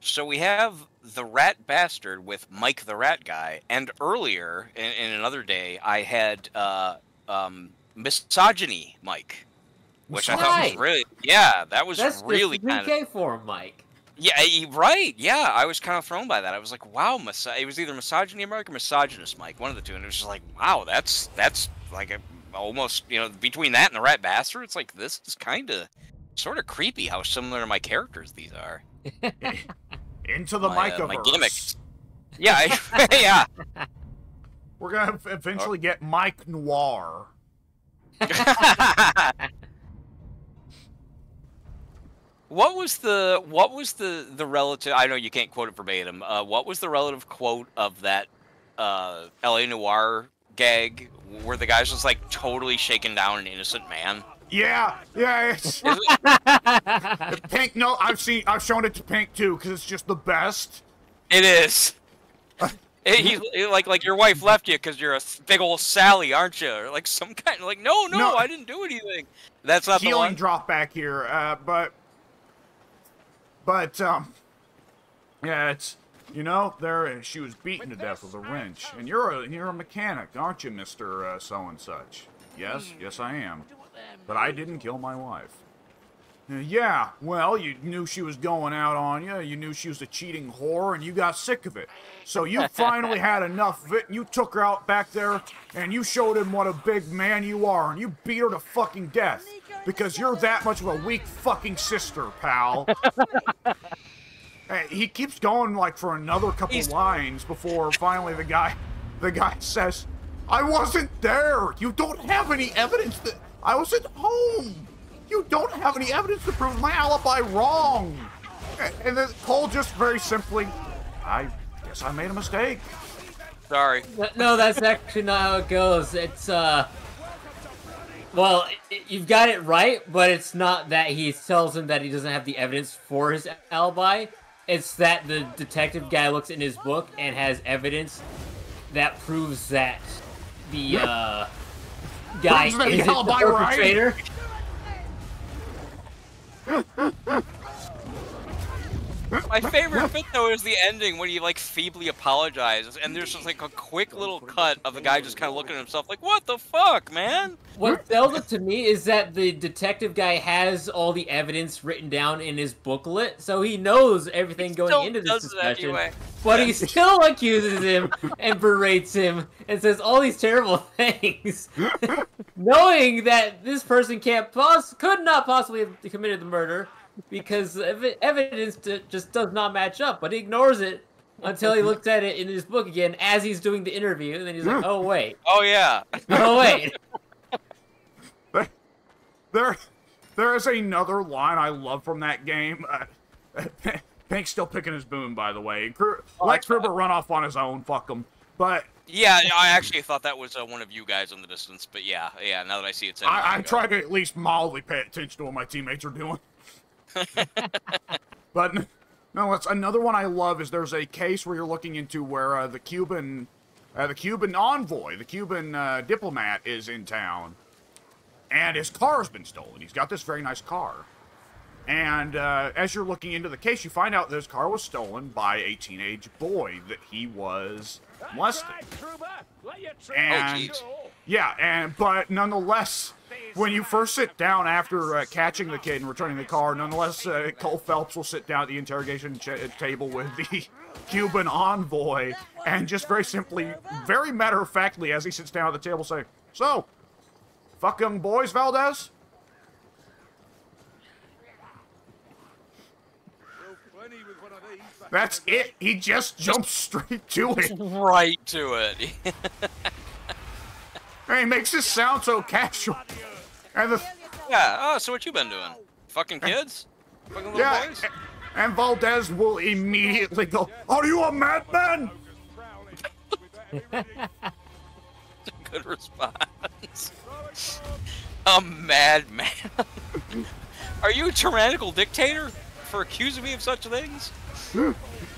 So we have the rat bastard with Mike the rat guy, and earlier in another day I had misogyny Mike, which I thought was
Nice.
really that was
That's
really
just
kind of
3K for him, Mike.
yeah right yeah I was kind of thrown by that. I was like, wow, it was either misogyny Mike or misogynist Mike, one of the two, and it was just like, wow, that's like a, almost, you know, between that and the rat bastard, it's like, this is kind of sort of creepy how similar to my characters these are.
Into the
my
Microverse.
gimmicks. Yeah, yeah.
We're gonna eventually get Mike Noir.
What was the relative? I know you can't quote it verbatim. What was the relative quote of that L.A. Noir gag where the guy's just like totally shaking down an innocent man?
Yeah, it's
Is it?
Pink. No, I've shown it to Pink too because it's just the best.
It is. He's like your wife left you because you're a big old Sally, aren't you? Or like some kind of like, no,
No.
I didn't do anything. That's not the
Healing
one.
drop back here, but yeah, it's, you know, there she was beaten to death with a wrench, and you're a mechanic, aren't you, Mister so and such? Yes, I am, but I didn't kill my wife. Yeah, well, you knew she was going out on you. You knew she was a cheating whore, and you got sick of it. So you finally had enough of it, and you took her out back there, and you showed him what a big man you are, and you beat her to fucking death. Because you're that much of a weak fucking sister, pal. Hey, he keeps going, like, for another couple lines before finally the guy says, I wasn't there! You don't have any evidence that I was at home! You don't have any evidence to prove my alibi wrong! And then Cole just very simply, I guess I made a mistake.
Sorry.
No, that's actually not how it goes. It's, well, you've got it right, but it's not that he tells him that he doesn't have the evidence for his alibi. It's that the detective guy looks in his book and has evidence that proves that the, guy
Proves that the
isn't the
alibi right.
perpetrator.
My favorite bit though is the ending when he like feebly apologizes, and there's just like a quick little cut of the guy just kind of looking at himself like, "What the fuck, man?"
What sells it to me is that the detective guy has all the evidence written down in his booklet, so he knows everything
Still
going into this
does it
discussion.
anyway.
But he still accuses him and berates him and says all these terrible things, knowing that this person could not possibly have committed the murder because evidence just does not match up. But he ignores it until he looks at it in his book again as he's doing the interview, and then he's like, "Oh wait,
Oh yeah.
oh wait."
There is another line I love from that game. Pink's still picking his boon, by the way. Let Kruber run off on his own. Fuck him. But
Yeah, I actually thought that was one of you guys in the distance, but yeah. Now that I see it's in,
I try to at least mildly pay attention to what my teammates are doing. But no, it's another one I love is there's a case where you're looking into where the Cuban envoy, the Cuban diplomat is in town, and his car's been stolen. He's got this very nice car. And as you're looking into the case, you find out that his car was stolen by a teenage boy that he was molesting. And but nonetheless, when you first sit down after catching the kid and returning the car, nonetheless, Cole Phelps will sit down at the interrogation table with the Cuban envoy and just very simply, very matter-of-factly, as he sits down at the table, say, "So, fuck young boys, Valdez?" That's it. He just jumps straight to it.
Right to it.
And he makes it sound so casual. And
Yeah. So what you been doing? Fucking kids? Fucking little boys?
And Valdez will immediately go, "Are you a madman?"
Good response. A madman. Are you a tyrannical dictator for accusing me of such things?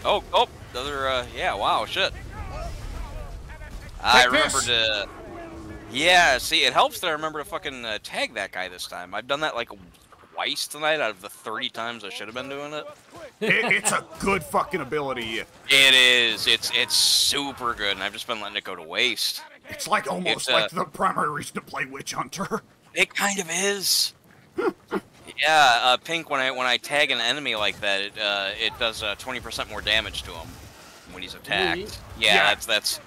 Oh, another, yeah, wow, shit. I remember to, yeah, see, it helps that I remember to fucking tag that guy this time. I've done that like twice tonight out of the 30 times I should have been doing it.
It's a good fucking ability.
It is. It's super good, and I've just been letting it go to waste.
It's like almost like the primary reason to play Witch Hunter.
It kind of is. Yeah, Pink, when I tag an enemy like that, it does 20% more damage to him when he's attacked.
Really?
Yeah, that's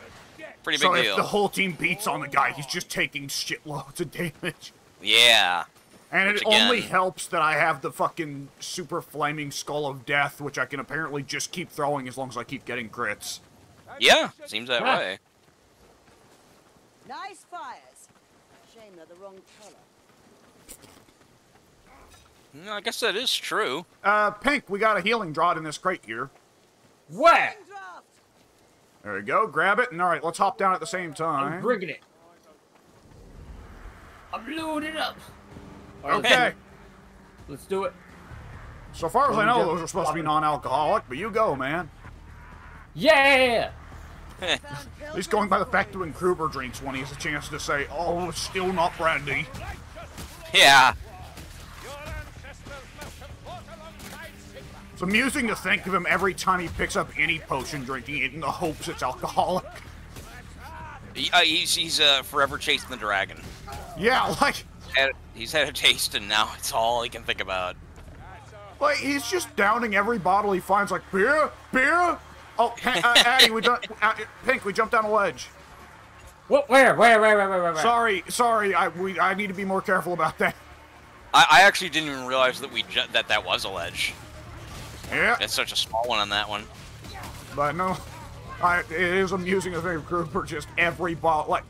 pretty big
so
deal.
So if the whole team beats on the guy, he's just taking shitloads of damage.
Yeah.
And it only helps that I have the fucking super flaming skull of death, which I can apparently just keep throwing as long as I keep getting crits.
Yeah, seems that way.
Nice fires. Shame they're the wrong color.
No, I guess that is true.
Pink, we got a healing draught in this crate here.
Where?
There you go, grab it, and alright, let's hop down at the same time.
I'm bringing it. I'm loading up.
Okay.
Let's do it.
So far as I know, those are supposed to be non-alcoholic, but you go, man.
Yeah!
He's going by the fact that when Kruber drinks one, he has a chance to say, "Oh, it's still not brandy."
Yeah.
It's amusing to think of him every time he picks up any potion, drinking it in the hopes it's alcoholic.
He's forever chasing the dragon.
Yeah, like...
He's had a taste, and now it's all he can think about.
Like, he's just downing every bottle he finds, like, beer? Beer? Oh, Addy, Pink, we jumped down a ledge.
What? Where?
Sorry, I need to be more careful about that.
I actually didn't even realize that that was a ledge.
Yeah.
It's such a small one on that one.
But no, it is amusing to think of Kruber just every bottle, like,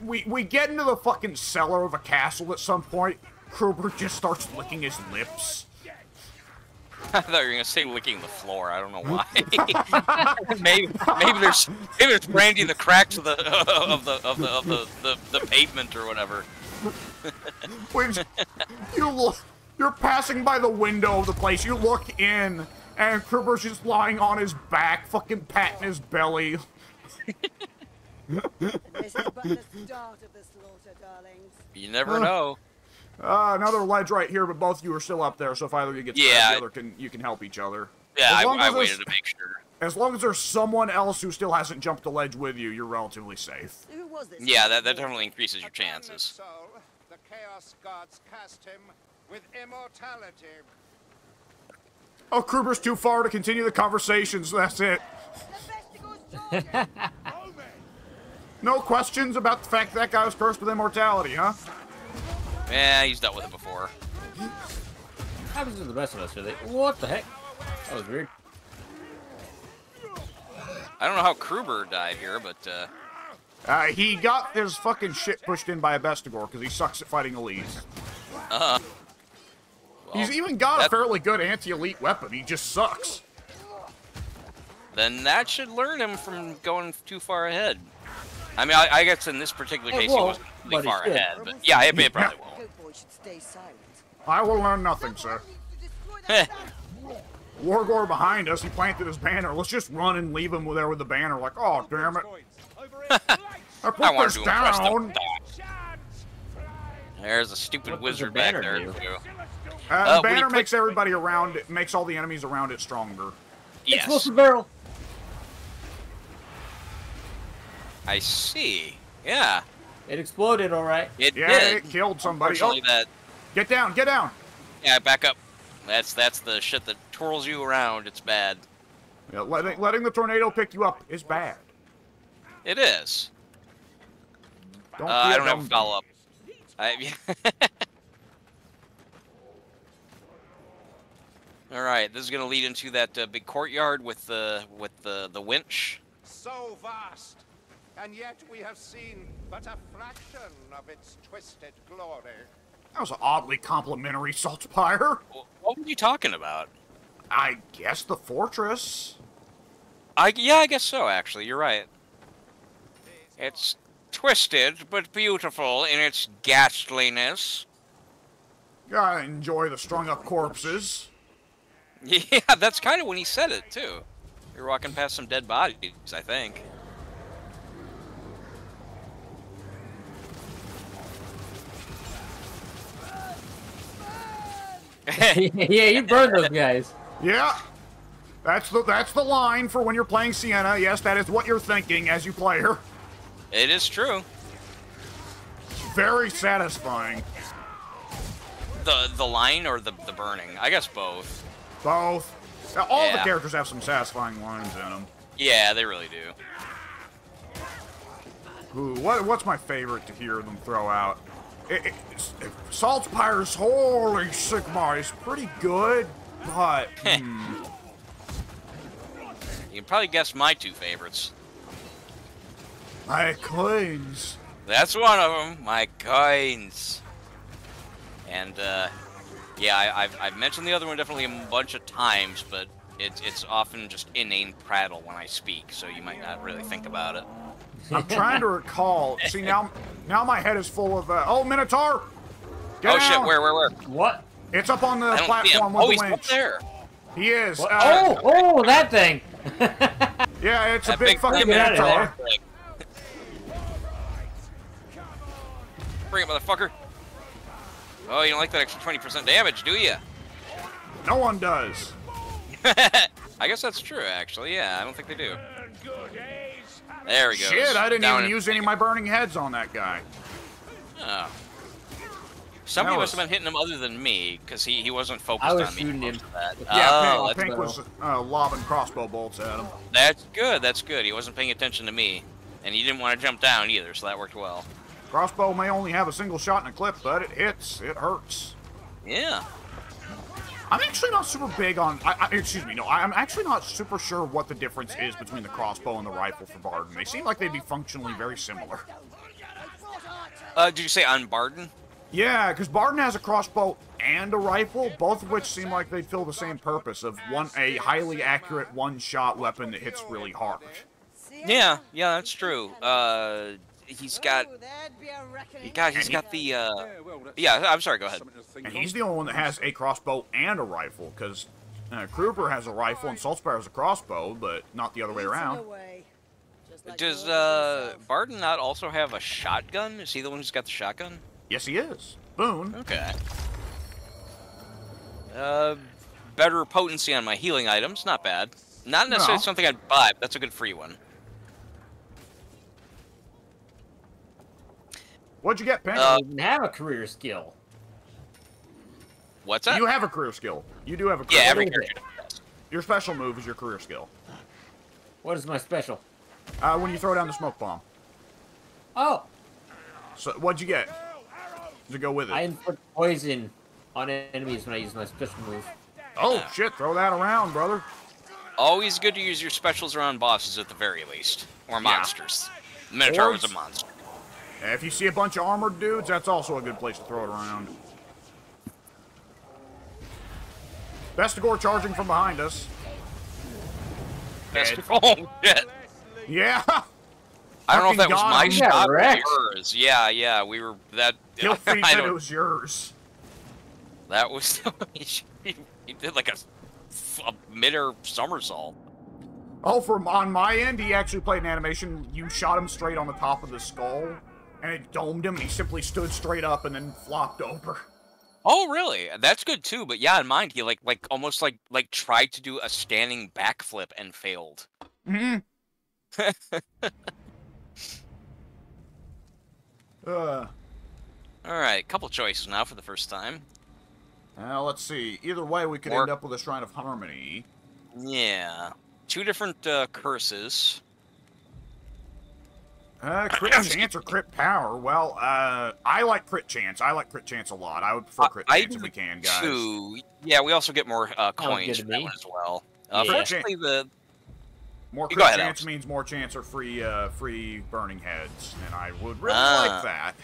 we get into the fucking cellar of a castle at some point, Kruber just starts licking his lips.
I thought you were gonna say licking the floor. I don't know why. maybe there's brandy in the cracks of the pavement or whatever.
You're passing by the window of the place. You look in, and Kruber's just lying on his back, fucking patting his belly.
This is but the start of the slaughter, darlings.
You never know.
Another ledge right here, but both of you are still up there, so if either of you gets the other you can help each other.
Yeah, I waited to make sure.
As long as there's someone else who still hasn't jumped the ledge with you, you're relatively safe.
Who was this?
Yeah, that definitely increases your chances.
Soul, the Chaos Gods cast him with immortality.
Oh, Kruber's too far to continue the conversation, so that's it. No questions about the fact that guy was cursed with immortality, huh?
Yeah, he's dealt with it before.
Happens to the best of us, really. What the heck? That was weird.
I don't know how Kruber died here, but
he got his fucking shit pushed in by a Bestigor because he sucks at fighting elites.
Well,
He's even got a fairly good anti-elite weapon. He just sucks.
Then that should learn him from going too far ahead. I mean, I guess in this particular case he wasn't really far ahead, but yeah, it probably won't.
Goat boy should stay silent.
I will learn nothing, sir. Wargore behind us, he planted his banner. Let's just run and leave him there with the banner like, oh, damn it. I put this down.
There's a stupid wizard back there, too.
The banner makes everybody around it, makes all the enemies around it stronger.
Yes.
Explosive barrel.
I see. Yeah.
It exploded, all right.
It
Yeah,
did.
it killed somebody.
Unfortunately, that.
Get down, get down.
Yeah, back up. That's the shit that twirls you around. It's bad.
Yeah, letting the tornado pick you up is bad.
It is.
Don't
I don't have a follow-up. All right, this is gonna lead into that big courtyard with the winch.
So vast, and yet we have seen but a fraction of its twisted glory.
That was an oddly complimentary Saltspire.
What were you talking about?
I guess the fortress.
Yeah, I guess so. Actually, you're right. It's twisted but beautiful in its ghastliness.
Gotta enjoy the strung up corpses.
Yeah, that's kind of when he said it too. You're walking past some dead bodies, I think.
Yeah, you burned those guys.
Yeah. That's the line for when you're playing Sienna. Yes, that is what you're thinking as you play her.
It is true.
Very satisfying.
The line or the burning? I guess both.
Both. All the
Yeah.
characters have some satisfying lines in them.
Yeah, they really do.
Ooh, what's my favorite to hear them throw out? Saltspire's Holy Sigmar is pretty good, but...
You can probably guess my two favorites.
My coins.
That's one of them. My coins. And yeah, I've mentioned the other one definitely a bunch of times, but it's often just inane prattle when I speak, so you might not really think about it.
I'm trying to recall. See, now my head is full of... oh, Minotaur! Get
Oh
down.
shit, where?
What?
It's up on the
I don't see him.
platform with
Oh,
the
he's
winch.
up there.
He is.
Oh, that thing.
Yeah, it's
That
a big fucking
Get out of
Minotaur.
there.
Bring it, motherfucker. Oh, you don't like that extra 20% damage, do you?
No one does.
I guess that's true, actually. Yeah, I don't think they do. There we go.
Shit, I didn't
Down
even
in-
use any of my burning heads on that guy.
Oh. Somebody
That
must have
was-
been hitting him other than me, because he wasn't focused
I was
on me.
shooting him.
most of that.
Yeah,
Oh,
Pink,
that's,
Pink was lobbing crossbow bolts at him.
that's good. That's good. He wasn't paying attention to me, and he didn't want to jump down either, so that worked well.
Crossbow may only have a single shot in a clip, but it hits. It hurts.
Yeah.
I'm actually not super big on... excuse me, no. I'm actually not super sure what the difference is between the crossbow and the rifle for Barden. They seem like they'd be functionally very similar.
Did you say on Barden?
Yeah, because Barden has a crossbow and a rifle, both of which seem like they'd fill the same purpose of a highly accurate one-shot weapon that hits really hard.
Yeah, that's true. He's got the, yeah, I'm sorry, go ahead.
And he's the only one that has a crossbow and a rifle, because Kruber has a rifle and Saltspire has a crossbow, but not the other way around.
Does, Barden not also have a shotgun? Is he the one who's got the shotgun?
Yes, he is. Boone.
Okay. Better potency on my healing items, not bad. Not necessarily
No.
something I'd buy, but that's a good free one.
What'd you get, Pink?
I don't even have a career skill.
What's that?
You have a career skill. You do have a career
Yeah,
skill.
every
What is
character does.
Your special move is your career skill.
What is my special?
When you throw down the smoke bomb.
Oh,
So, what'd you get? To go with it?
I inflict poison on enemies when I use my special move.
Oh, shit, throw that around, brother.
Always good to use your specials around bosses at the very least. Or monsters. Minotaur was a monster.
If you see a bunch of armored dudes, that's also a good place to throw it around. Vestigore charging from behind us. Dead.
Oh, shit.
Yeah.
I don't know if that was
Fucking
my
got him.
shot or
wrecked.
yours. Yeah, we were that.
Gilfrey
I
said
don't.
it was yours.
That was. He did like a mid-air somersault.
Oh, on my end, he actually played an animation. You shot him straight on the top of the skull, and it domed him, and he simply stood straight up and then flopped over.
Oh, really? That's good too. But yeah, in mine, he almost tried to do a standing backflip and failed.
Mm-hmm.
All right, couple choices now for the first time.
Let's see. Either way, we could end up with a Shrine of Harmony.
Yeah, 2 different curses.
Crit chance or crit power? Well, I like crit chance. I like crit chance a lot. I would prefer crit chance if we can, guys.
Too. Yeah, we also get more coins
good
from
to
that
me.
one as well.
Yeah.
Fortunately,
More
Go
crit
ahead,
chance
Alex.
means more chance or free burning heads, and I would really like that.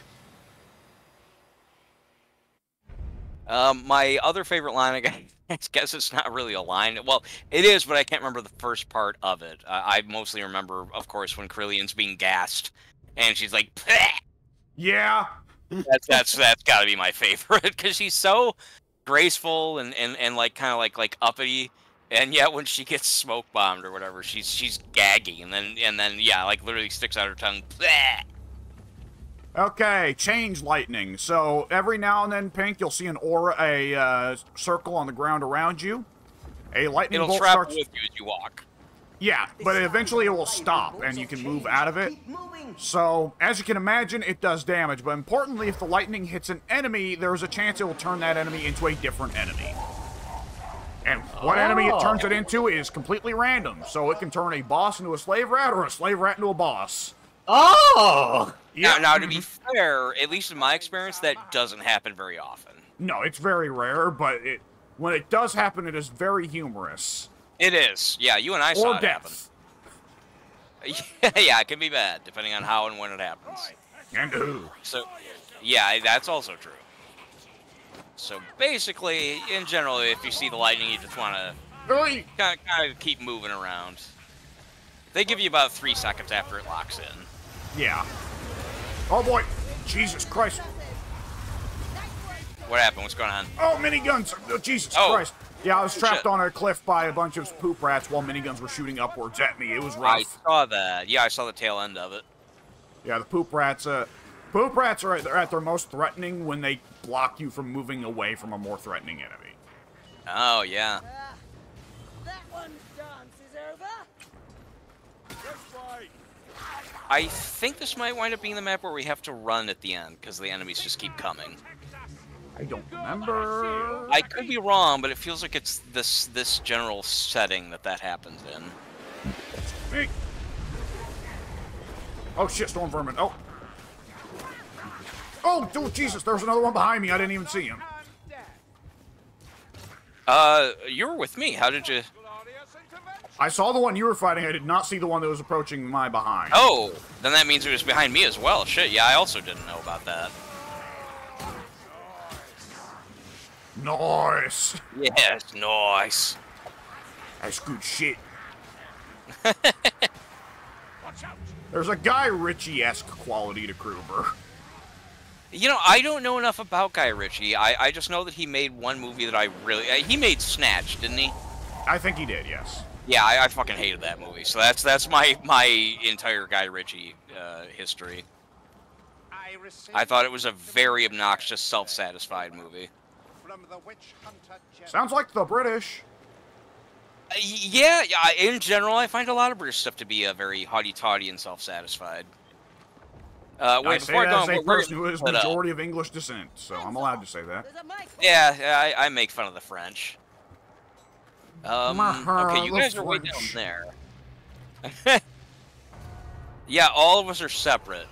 My other favorite line, I guess it's not really a line. Well, it is, but I can't remember the first part of it. I mostly remember, of course, when Krillion's being gassed, and she's like, "Bleh!"
Yeah.
That's got to be my favorite because she's so graceful and like kind of like uppity, and yet when she gets smoke bombed or whatever, she's gaggy, and then yeah, like literally sticks out her tongue. Bleh!
Okay, change lightning. So every now and then, Pink, you'll see an aura, a circle on the ground around you. A lightning
It'll
bolt
travel
starts.
with you as you walk.
Yeah, but eventually it will stop, and you can move out of it. So, as you can imagine, it does damage, but importantly, if the lightning hits an enemy, there is a chance it will turn that enemy into a different enemy. And what enemy it turns it into is completely random, so it can turn a boss into a slave rat or a slave rat into a boss.
Oh!
Yeah.
Now, to be fair, at least in my experience, that doesn't happen very often.
No, it's very rare, but when it does happen, it is very humorous.
It is. Yeah, you and I saw
Or
it happen.
death.
Yeah, it can be bad, depending on how and when it happens.
And who.
So, yeah, that's also true. So, basically, in general, if you see the lightning, you just want to
Really?
kind of keep moving around. They give you about 3 seconds after it locks in.
Yeah. Oh boy. Jesus Christ.
What happened? What's going on?
Oh, miniguns! Oh, Jesus
Oh.
Christ! Yeah, I was trapped
Shit.
on a cliff by a bunch of poop rats while miniguns were shooting upwards at me. It was
I
rough.
saw that. Yeah, I saw the tail end of it.
Yeah, the poop rats. Poop rats are at their most threatening when they block you from moving away from a more threatening enemy.
Oh, yeah.
That one's dance is over.
I think this might wind up being the map where we have to run at the end, because the enemies just keep coming.
I don't remember.
I could be wrong, but it feels like it's this general setting that happens in.
Hey. Oh shit, storm vermin. Oh. Oh, dude, Jesus! There's another one behind me. I didn't even see him.
You were with me. How did you?
I saw the one you were fighting. I did not see the one that was approaching my behind.
Oh, then that means it was behind me as well. Shit, yeah, I also didn't know about that.
Nice.
Yes, nice.
That's good shit. There's a Guy Ritchie-esque quality to Kruber.
You know, I don't know enough about Guy Ritchie. I just know that he made one movie that I really... he made Snatch, didn't he?
I think he did, yes.
Yeah, I fucking hated that movie. So that's my entire Guy Ritchie history. I thought it was a very obnoxious, self-satisfied movie.
From the witch hunter
Sounds like the British.
Yeah, in general, I find a lot of British stuff to be very haughty-taughty and self-satisfied.
I
Wait,
say
before
that
I
as
go,
a
we're
person who is
split up.
majority of English descent, so I'm allowed to say that.
There's a mic.
Yeah, I make fun of the French. Okay, you
the
guys are way down
French.
there. Yeah, all of us are separate.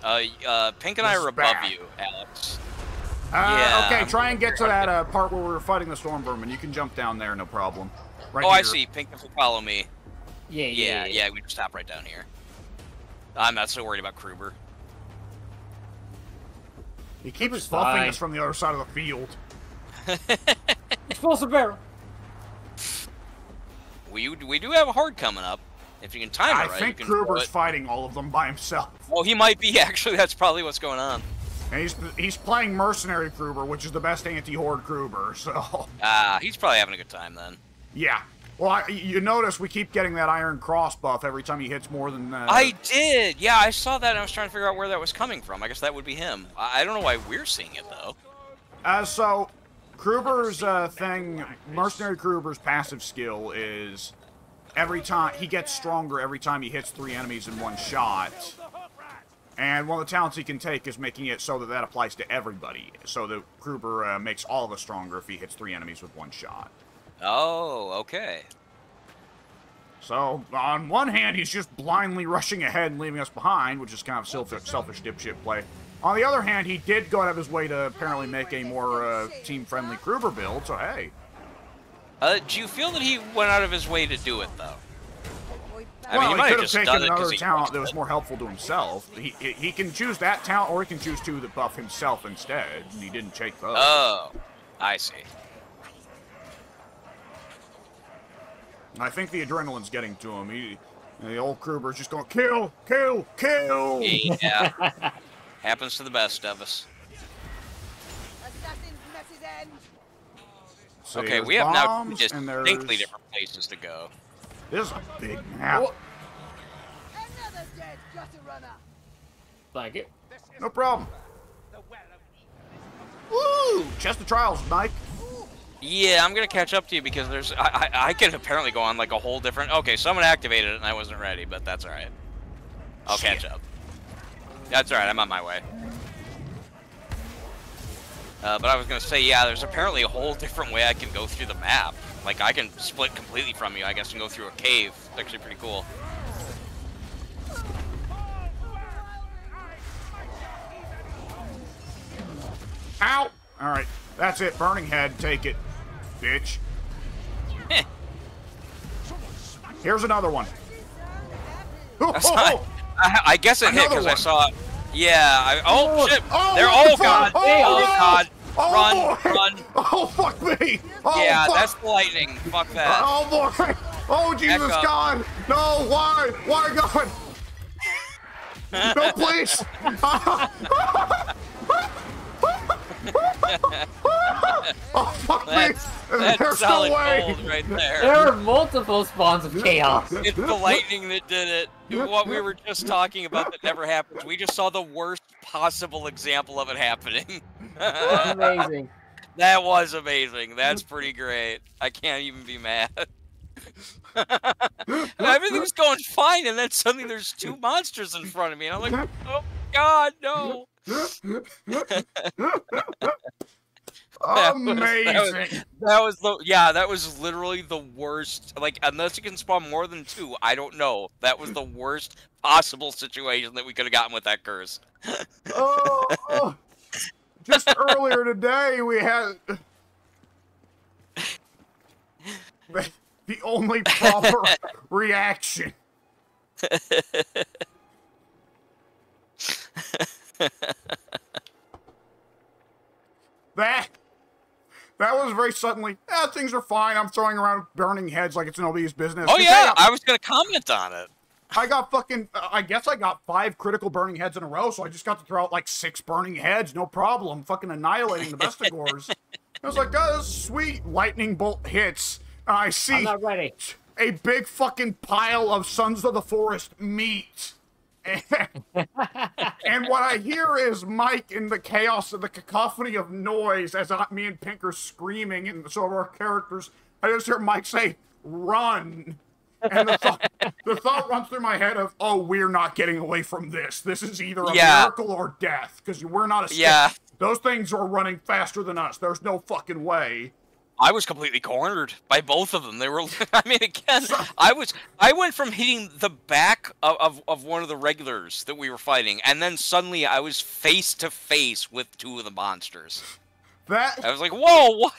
Pink and I are above
Respect.
you, Alex.
Okay,
I'm
try and get to
over here.
that part where we were fighting the storm vermin. You can jump down there, no problem. Right
Oh,
here.
I see. Pink, if you follow me.
Yeah.
Yeah, we just stop right down here. I'm not so worried about Kruber.
He keeps
Kruber's
buffing
fine.
us from the other side of the field.
Explosive barrel.
we do have a horde coming up. If you can time it right,
I think
you can
Kruber's fighting all of them by himself.
Well, he might be actually. That's probably what's going on.
And he's playing Mercenary Kruber, which is the best anti-horde Kruber, so...
He's probably having a good time then.
Yeah. Well, you notice we keep getting that Iron Cross buff every time he hits more than...
I did! Yeah, I saw that and I was trying to figure out where that was coming from. I guess that would be him. I don't know why we're seeing it, though.
So, Kruber's thing... Mercenary Kruber's passive skill is... Every time... He gets stronger every time he hits 3 enemies in one shot. And one of the talents he can take is making it so that that applies to everybody. So that Kruber makes all of us stronger if he hits 3 enemies with one shot.
Oh, okay.
So, on one hand, he's just blindly rushing ahead and leaving us behind, which is kind of selfish dipshit play. On the other hand, he did go out of his way to apparently make a more team-friendly Kruber build, so hey.
Do you feel that he went out of his way to do it, though?
Well, he could have taken another talent that was more helpful to himself. He can choose that talent, or he can choose 2 that buff himself instead, and he didn't take those.
Oh, I see.
I think the adrenaline's getting to him. The old Kruber's just going, kill, kill, kill!
Yeah. Happens to the best of us.
So
okay, we have now
just
distinctly different places to go.
This is a big map.
Another dead gutter runner.
Like it.
No problem. Woo! Chest of Trials, Mike.
Yeah, I'm gonna catch up to you because there's I can apparently go on like a whole different. Okay, someone activated it and I wasn't ready, but that's all right. I'll catch up. That's all right. I'm on my way. But I was gonna say, yeah, there's apparently a whole different way I can go through the map. Like I can split completely from you, I guess, and go through a cave. It's actually pretty cool.
Ow! All right, that's it. Burning Head, take it, bitch. Here's another one.
I guess it hit because I saw it. Yeah. Oh shit!
Oh,
They're
what the
God!
fuck?
Oh,
no!
God!
Oh,
Run!
boy.
Run!
Oh fuck me! Oh,
Yeah,
fuck.
that's the lightning. Fuck that.
Oh boy! Oh Jesus God! No! Why? Why God? No, please! Oh fuck me!
That's
There's
solid
no way!
gold right there.
There are multiple spawns of chaos.
It's the lightning that did it. What we were just talking about that never happens. We just saw the worst possible example of it happening.
That's amazing.
That was amazing. That's pretty great. I can't even be mad. Everything's going fine, and then suddenly there's 2 monsters in front of me, and I'm like, oh God, no.
Amazing.
That was literally the worst. Like, unless you can spawn more than 2, I don't know. That was the worst possible situation that we could have gotten with that curse.
Oh, just earlier today we had the only proper reaction. That was very suddenly, things are fine. I'm throwing around burning heads like it's nobody's business.
Oh yeah, I was gonna comment on it.
I got fucking, I guess I got 5 critical burning heads in a row, so I just got to throw out like 6 burning heads, no problem, fucking annihilating the Bestigors. I was like, oh, sweet, lightning bolt hits. I see
I'm not ready.
a big fucking pile of Sons of the Forest meat. And what I hear is Mike in the chaos of the cacophony of noise as me and Pink are screaming, and so our characters, I just hear Mike say, run. And the thought runs through my head of, oh, we're not getting away from this. This is either a miracle or death, because we're not escaping.
Yeah.
Those things are running faster than us. There's no fucking way.
I was completely cornered by both of them. They were, I mean, again, I went from hitting the back of one of the regulars that we were fighting, and then suddenly I was face to face with 2 of the monsters. I was like, whoa, what?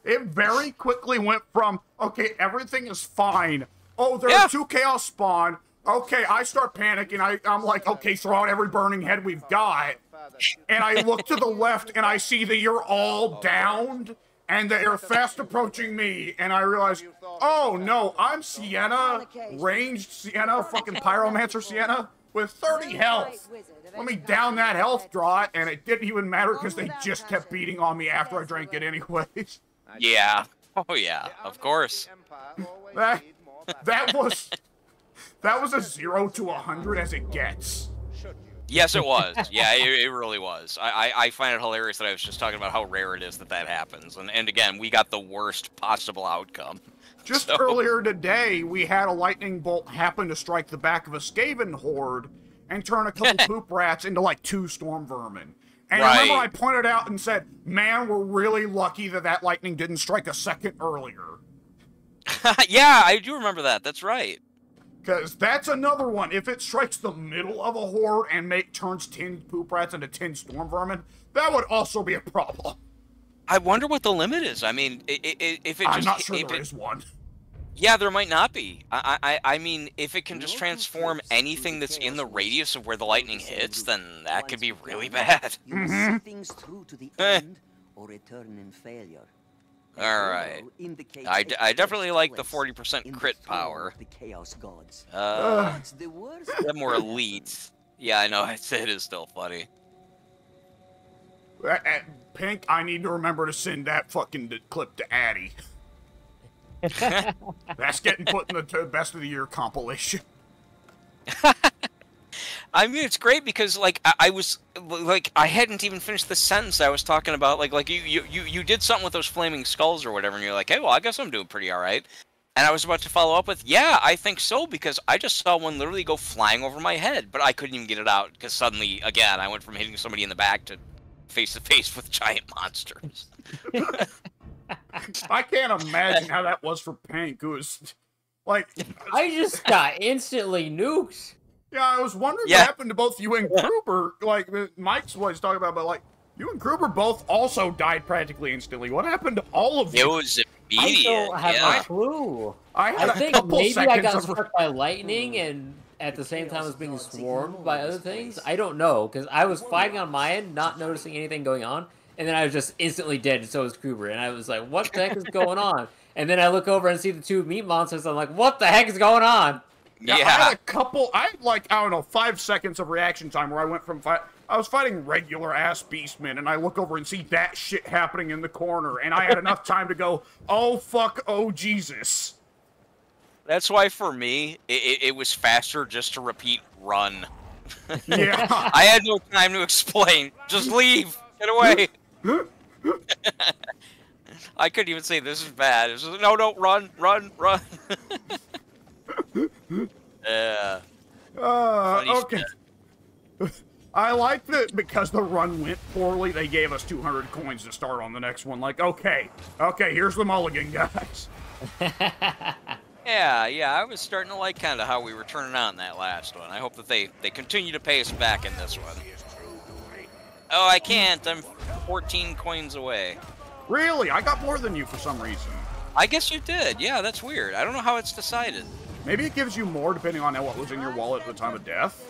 It very quickly went from, okay, everything is fine. Oh, there are 2 chaos spawn. Okay, I start panicking. I'm like, okay, throw out every burning head we've got. And I look to the left and I see that you're all downed. and they are fast approaching me, and I realize, oh no, I'm Sienna, ranged Sienna, fucking pyromancer Sienna, with 30 health. Let me down that health draw, and it didn't even matter because they just kept beating on me after I drank it anyways.
Yeah. Oh yeah, of course.
That was a 0 to 100 as it gets.
Yes, it was. Yeah, it really was. I find it hilarious that I was just talking about how rare it is that that happens. And again, we got the worst possible outcome.
Just earlier today, we had a lightning bolt happen to strike the back of a Skaven horde and turn a couple poop rats into like 2 storm vermin. And remember I pointed out and said, man, we're really lucky that that lightning didn't strike a second earlier.
Yeah, I do remember that. That's right.
Because that's another one. If it strikes the middle of a horde and turns 10 poop rats into 10 storm vermin, that would also be a problem.
I wonder what the limit is. I mean, if it just...
I'm not sure there is one.
Yeah, there might not be. I mean, if it can just transform anything that's in the radius of where the lightning hits, then that could be really bad.
You must see things through to the end or return in failure.
Alright. I definitely like the 40% crit power.
The Chaos Gods.
The more elite. Yeah, I know, it is still funny.
Pink, I need to remember to send that fucking clip to Addy. That's getting put in the best of the year compilation.
I mean, it's great because, like, I was, like, I hadn't even finished the sentence I was talking about. Like you did something with those flaming skulls or whatever, and you're like, hey, well, I guess I'm doing pretty all right. And I was about to follow up with, yeah, I think so, because I just saw one literally go flying over my head, but I couldn't even get it out, because suddenly, again, I went from hitting somebody in the back to face-to-face with giant monsters.
I can't imagine how that was for Pink. It was, like...
I just got instantly nuked.
Yeah, I was wondering what happened to both you and Gruber. Like, Mike's what he's talking about, but, like, you and Gruber both also died practically instantly. What happened to all of you?
It was immediate.
I don't have a clue. I think maybe I got struck by lightning and at the same time as being swarmed by other things. I don't know, because I was fighting on my end, not noticing anything going on, and then I was just instantly dead, and so was Gruber. And I was like, what the heck is going on? And then I look over and see the 2 meat monsters. I'm like, what the heck is going on?
Yeah, I had a couple, I had like, I don't know, 5 seconds of reaction time where I went from I was fighting regular-ass beastmen, and I look over and see that shit happening in the corner, and I had enough time to go, oh, fuck, oh, Jesus.
That's why, for me, it was faster just to repeat, run.
Yeah.
I had no time to explain. Just leave. Get away. I couldn't even say this is bad. It was just, no, run. Yeah.
Okay. I like that because the run went poorly, they gave us 200 coins to start on the next one. Like, okay, here's the mulligan, guys.
Yeah, I was starting to like kind of how we were turning out in that last one. I hope that they continue to pay us back in this one. Oh, I can't. I'm 14 coins away.
Really? I got more than you for some reason.
I guess you did. Yeah, that's weird. I don't know how it's decided.
Maybe it gives you more depending on what was in your wallet at the time of death?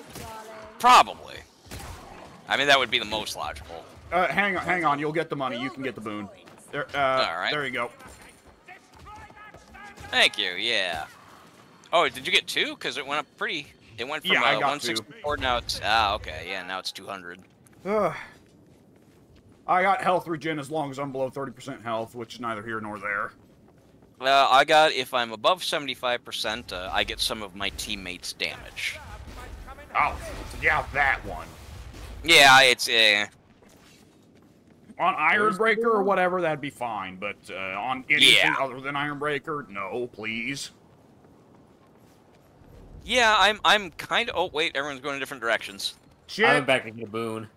Probably. I mean, that would be the most logical.
Hang on. You'll get the money. You can get the boon. There,
all right.
There you go.
Thank you, yeah. Oh, did you get 2? Because it went up pretty... It went from
I got
164, 2. Now it's... Ah, okay, yeah, now it's 200.
I got health regen as long as I'm below 30% health, which is neither here nor there.
I got, if I'm above 75%, I get some of my teammates' damage.
Oh, yeah, that one.
Yeah, it's,
On Ironbreaker or whatever, that'd be fine, but on anything other than Ironbreaker, no, please.
Yeah, I'm kind of... Oh, wait, everyone's going in different directions.
Shit.
I went back to get a boon.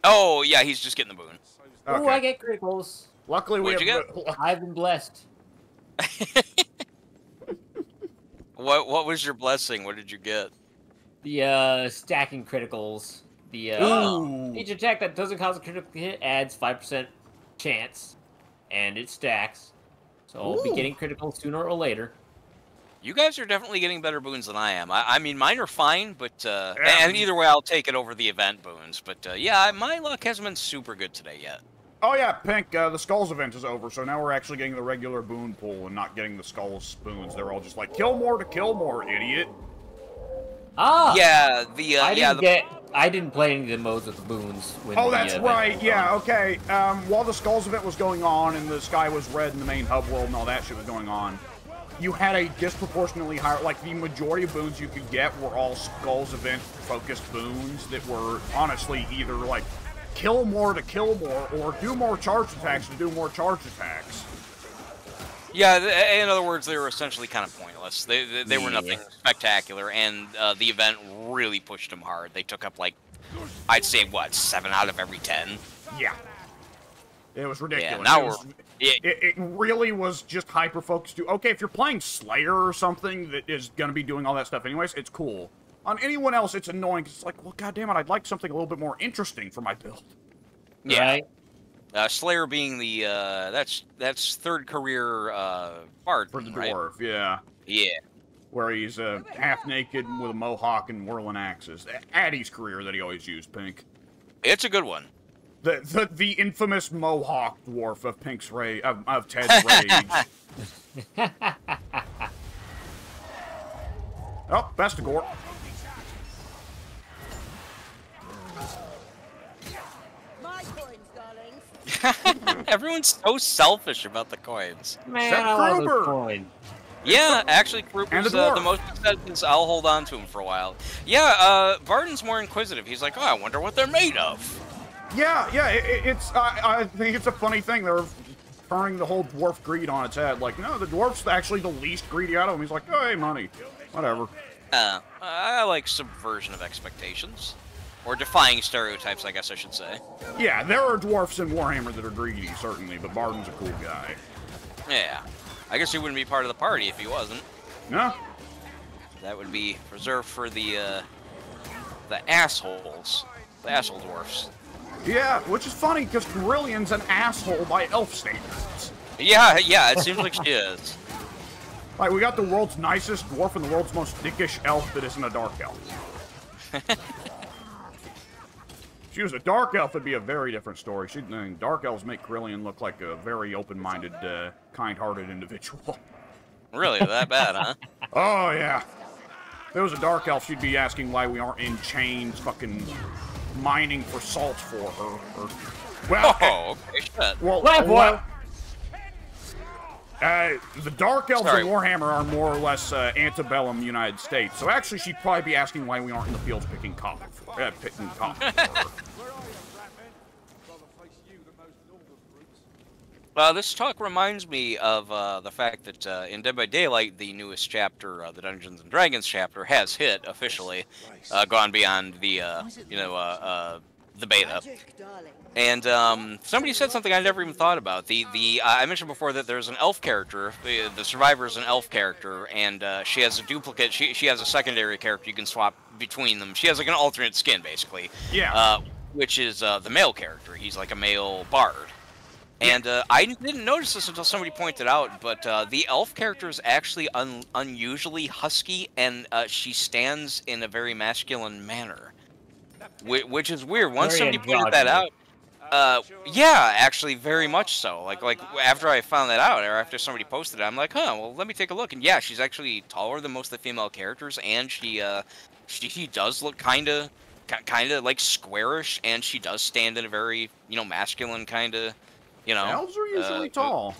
Oh, yeah, he's just getting the boon.
Okay. Ooh, I get criticals.
Luckily,
What'd you get?
I've been blessed.
What was your blessing? What did you get?
The stacking criticals. The each attack that doesn't cause a critical hit adds 5% chance, and it stacks. So I'll be getting criticals sooner or later.
You guys are definitely getting better boons than I am. I mean, mine are fine, but and either way, I'll take it over the event boons. But yeah, my luck hasn't been super good today yet.
Oh yeah, Pink, the Skulls event is over, so now we're actually getting the regular boon pool and not getting the Skulls spoons. They're all just like, kill more to kill more, idiot.
Ah!
Yeah,
I didn't play any of the modes with the boons. When
Oh,
the
that's
event
right,
was
yeah,
on.
okay. While the Skulls event was going on and the sky was red in the main hub world and all that shit was going on, you had a disproportionately higher, like, the majority of boons you could get were all Skulls event-focused boons that were, honestly, either, like, kill more to kill more, or do more charge attacks to do more charge attacks.
Yeah, in other words, they were essentially kind of pointless. They were nothing spectacular, and the event really pushed them hard. They took up, like, I'd say, what, 7 out of every 10?
Yeah. It was ridiculous.
Yeah, now
it really was just hyper-focused to, okay, if you're playing Slayer or something that is going to be doing all that stuff anyways, it's cool. On anyone else, it's annoying, 'cause it's like, well, goddammit, I'd like something a little bit more interesting for my build.
Yeah. Right? Slayer being the, that's third career, Bard,
For the
right?
dwarf, yeah.
Yeah.
Where he's half-naked with a mohawk and whirling axes. Addie's career that he always used, Pink.
It's a good one.
The infamous mohawk dwarf of Pink's rage, of Ted's rage. Oh, Bestigor.
My coins, darlings.
Everyone's so selfish about the coins.
Man,
Except
I want
Gruber.
those coins.
Yeah, actually, Kruper's
And the
the
dwarf.
most excited since I'll hold on to him for a while. Yeah, Barton's more inquisitive. He's like, oh, I wonder what they're made of.
Yeah, I think it's a funny thing. They're turning the whole dwarf greed on its head. Like, no, the dwarf's actually the least greedy out of them. He's like, oh, hey, money. Whatever.
I like subversion of expectations. Or defying stereotypes, I guess I should say.
Yeah, there are dwarfs in Warhammer that are greedy, certainly, but Barton's a cool guy.
Yeah. I guess he wouldn't be part of the party if he wasn't.
No?
That would be reserved for the assholes. The asshole dwarfs.
Yeah, which is funny, because Brillian's an asshole by elf standards.
Yeah, it seems like she is.
Like, we got the world's nicest dwarf and the world's most dickish elf that isn't a dark elf. If she was a dark elf, it'd be a very different story. Dark elves make Brillian look like a very open-minded, kind-hearted individual.
Really, that bad, huh?
Oh, yeah. If it was a dark elf, she'd be asking why we aren't in chains fucking mining for salt for her. Or, well,
Okay, shit.
The Dark Elves
Sorry.
in Warhammer are more or less antebellum United States, so actually she'd probably be asking why we aren't in the fields picking cotton for her.
This talk reminds me of the fact that in Dead by Daylight, the newest chapter, the Dungeons and Dragons chapter, has hit officially, gone beyond the the beta.
Magic, darling.
And somebody said something I never even thought about. I mentioned before that there's an elf character. The survivor is an elf character, and she has a duplicate. She has a secondary character you can swap between them. She has like an alternate skin, basically.
Yeah.
Which is the male character. He's like a male bard. And I didn't notice this until somebody pointed out, but the elf character is actually unusually husky, and she stands in a very masculine manner, which is weird. Once
Very
somebody pointed that out, yeah, actually, very much so. Like after I found that out, or after somebody posted it, I'm like, huh, well, let me take a look. And yeah, she's actually taller than most of the female characters, and she does look kind of like squarish, and she does stand in a very masculine kind of.
Elves are usually tall.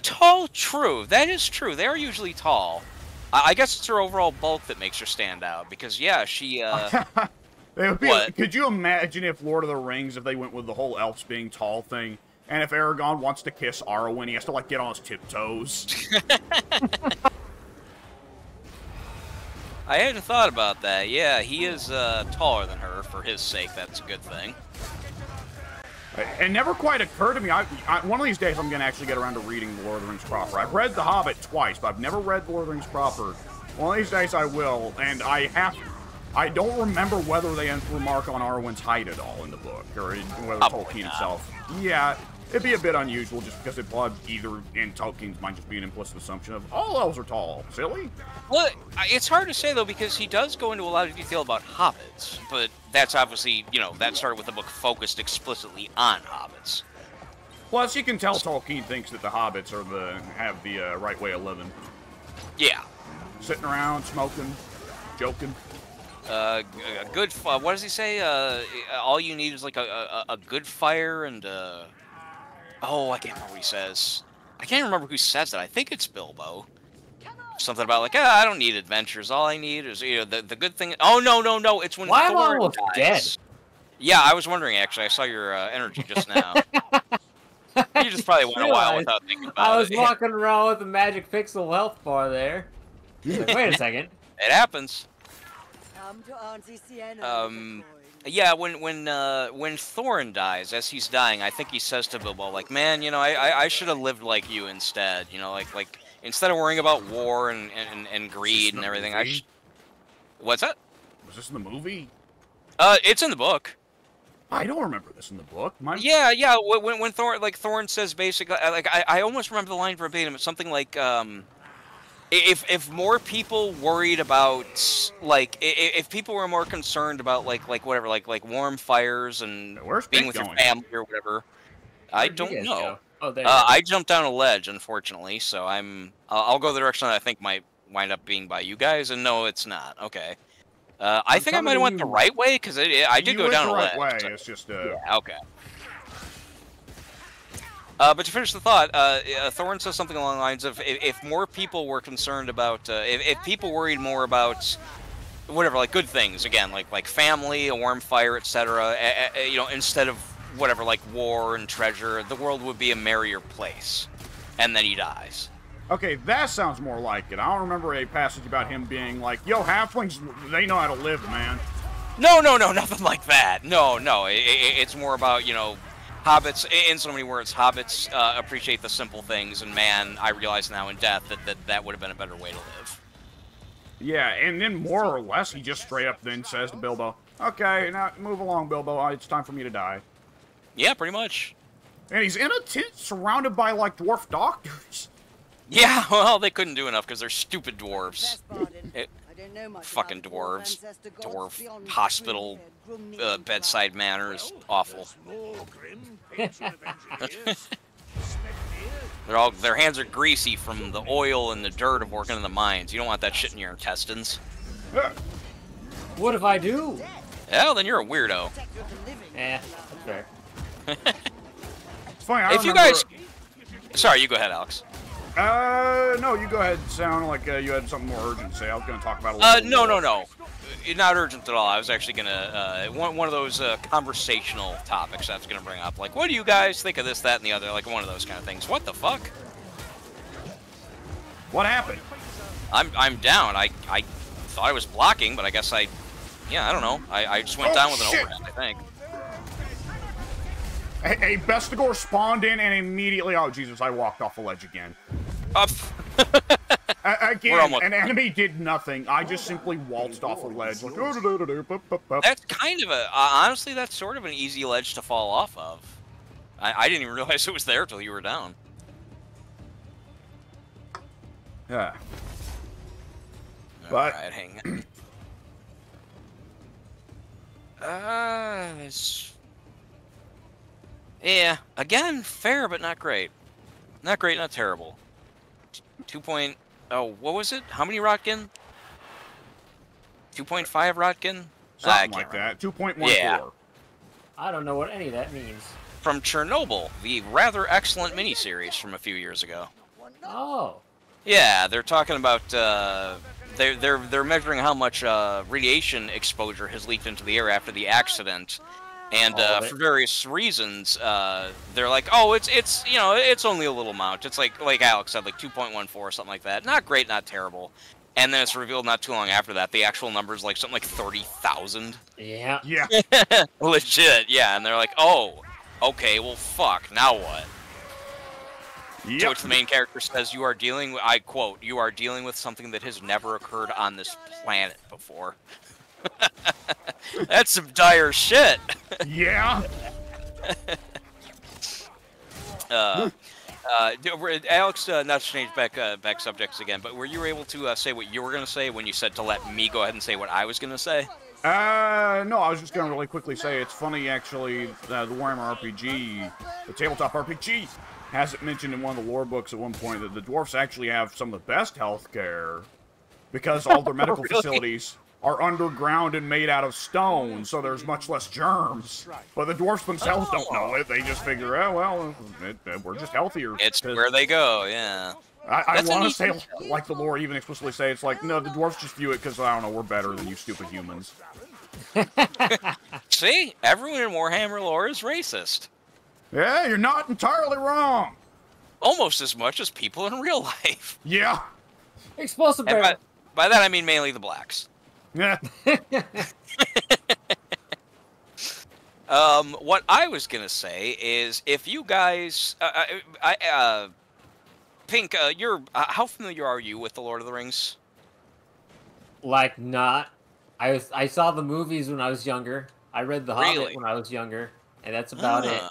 Tall, true. That is true. They are usually tall. I guess it's her overall bulk that makes her stand out. Because, yeah, she...
Could you imagine if Lord of the Rings, if they went with the whole elves being tall thing, and if Aragorn wants to kiss Arwen, he has to, like, get on his tiptoes?
I hadn't thought about that. Yeah, he is taller than her. For his sake, that's a good thing.
It never quite occurred to me. One of these days, I'm going to actually get around to reading The Lord of the Rings proper. I've read The Hobbit twice, but I've never read The Lord of the Rings proper. One of these days, I will, and I don't remember whether they remark on Arwen's height at all in the book, or whether Tolkien himself. Yeah, it'd be a bit unusual just because it blood either in Tolkien's mind just be an implicit assumption of all elves are tall. Silly.
Well, it's hard to say though because he does go into a lot of detail about hobbits, but that's obviously that started with the book focused explicitly on hobbits.
Plus, you can tell Tolkien thinks that the hobbits have the right way of living.
Yeah.
Sitting around, smoking, joking.
A good. What does he say? All you need is like a good fire and. Oh, I can't remember what he says. I can't remember who says that. I think it's Bilbo. Something about like, I don't need adventures. All I need is the good thing. Oh no! It's when
Why am I
Thorin
almost
dies.
dead?
Yeah, I was wondering actually. I saw your energy just now. You just probably went a while without thinking about it.
I was walking around with a magic pixel health bar there. Like, wait a second.
It happens.
Come to Auntie Sienna.
Yeah, when Thorin dies, as he's dying, I think he says to Bilbo, like, man, I should have lived like you instead. Like instead of worrying about war and greed and everything, What's that?
Was this in the movie?
It's in the book.
I don't remember this in the book.
Yeah. When Thorin says basically, like, I almost remember the line verbatim. It's something like, if more people worried about if people were more concerned about like warm fires and being with your family or whatever, I don't know.
Oh, there.
I jumped down a ledge, unfortunately, so I'll go the direction that I think might wind up being by you guys, and no, it's not. Okay. I think I might have went the right way because I did go down a ledge.
Way. It's just
yeah, okay. But to finish the thought, Thorin says something along the lines of, if more people were concerned about, if people worried more about, whatever, like good things, again, like family, a warm fire, etc., instead of whatever, like war and treasure, the world would be a merrier place. And then he dies.
Okay, that sounds more like it. I don't remember a passage about him being like, yo, halflings, they know how to live, man.
No, nothing like that. No, it's more about, hobbits, in so many words, hobbits appreciate the simple things, and man, I realize now in death that would have been a better way to live.
Yeah, and then more or less, he just straight up then says to Bilbo, okay, now move along, Bilbo, it's time for me to die.
Yeah, pretty much.
And he's in a tent surrounded by, like, dwarf doctors.
Yeah, well, they couldn't do enough because they're stupid dwarves. Fucking
Fucking
dwarves. Dwarf hospital bedside manner is awful. Their hands are greasy from the oil and the dirt of working in the mines. You don't want that shit in your intestines.
What if I do?
Well, then you're a weirdo.
Yeah, that's fair.
It's funny,
If you guys... Sorry, you go ahead, Alex.
No, you go ahead. It sounded like you had something more urgent to say. I was going to talk about it a little bit.
No. Not urgent at all. I was actually going to... one of those conversational topics I was going to bring up. Like, what do you guys think of this, that, and the other? Like, one of those kind of things. What the fuck?
What happened?
I'm down. I thought I was blocking, but I guess I don't know. I just went down with an overhead, I think.
A Bestigor spawned in and immediately... Oh, Jesus, I walked off a ledge again. Again, an enemy did nothing. I just simply waltzed off a ledge. Like,
that's kind of a... honestly, that's sort of an easy ledge to fall off of. I didn't even realize it was there till you were down.
Yeah. But...
Alright, hang on. Yeah, again, fair, but not great. Not great, not terrible. 2 point... Oh, what was it? How many Rotkin? 2.5 Rotkin?
Something like that. 2.14.
Yeah.
I don't know what any of that means.
From Chernobyl, the rather excellent miniseries from a few years ago.
Oh.
Yeah, they're talking about... They're measuring how much radiation exposure has leaked into the air after the accident. And for various reasons, they're like, oh, it's only a little amount. It's like Alex said, like 2.14 or something like that. Not great, not terrible. And then it's revealed not too long after that the actual number is like something like 30,000.
Yeah.
Yeah.
Legit, yeah. And they're like, oh, okay, well, fuck, now what?
Yep.
To which the main character says, you are dealing with, I quote, you are dealing with something that has never occurred on this planet before. That's some dire shit.
Yeah.
Alex, not to change back subjects again, but were you able to say what you were going to say when you said to let me go ahead and say what I was going to say?
No, I was just gonna really quickly say it's funny actually. The Warhammer RPG, the tabletop RPG, has it mentioned in one of the lore books at one point that the dwarfs actually have some of the best health care because all their medical
Really?
facilities are underground and made out of stone, so there's much less germs. But the dwarfs themselves don't know it. They just figure, oh, well, we're just healthier.
It's where they go, yeah.
I want to say, like the lore even explicitly say, it's like, no, the dwarves just view it because, I don't know, we're better than you stupid humans.
See? Everyone in Warhammer lore is racist.
Yeah, you're not entirely wrong.
Almost as much as people in real life.
Yeah.
Explosive
And
barrel.
by that I mean mainly the blacks.
Yeah.
What I was gonna say is, if you guys, Pink, you're how familiar are you with the Lord of the Rings?
Like not. I saw the movies when I was younger. I read The
Really?
Hobbit when I was younger, and that's about it.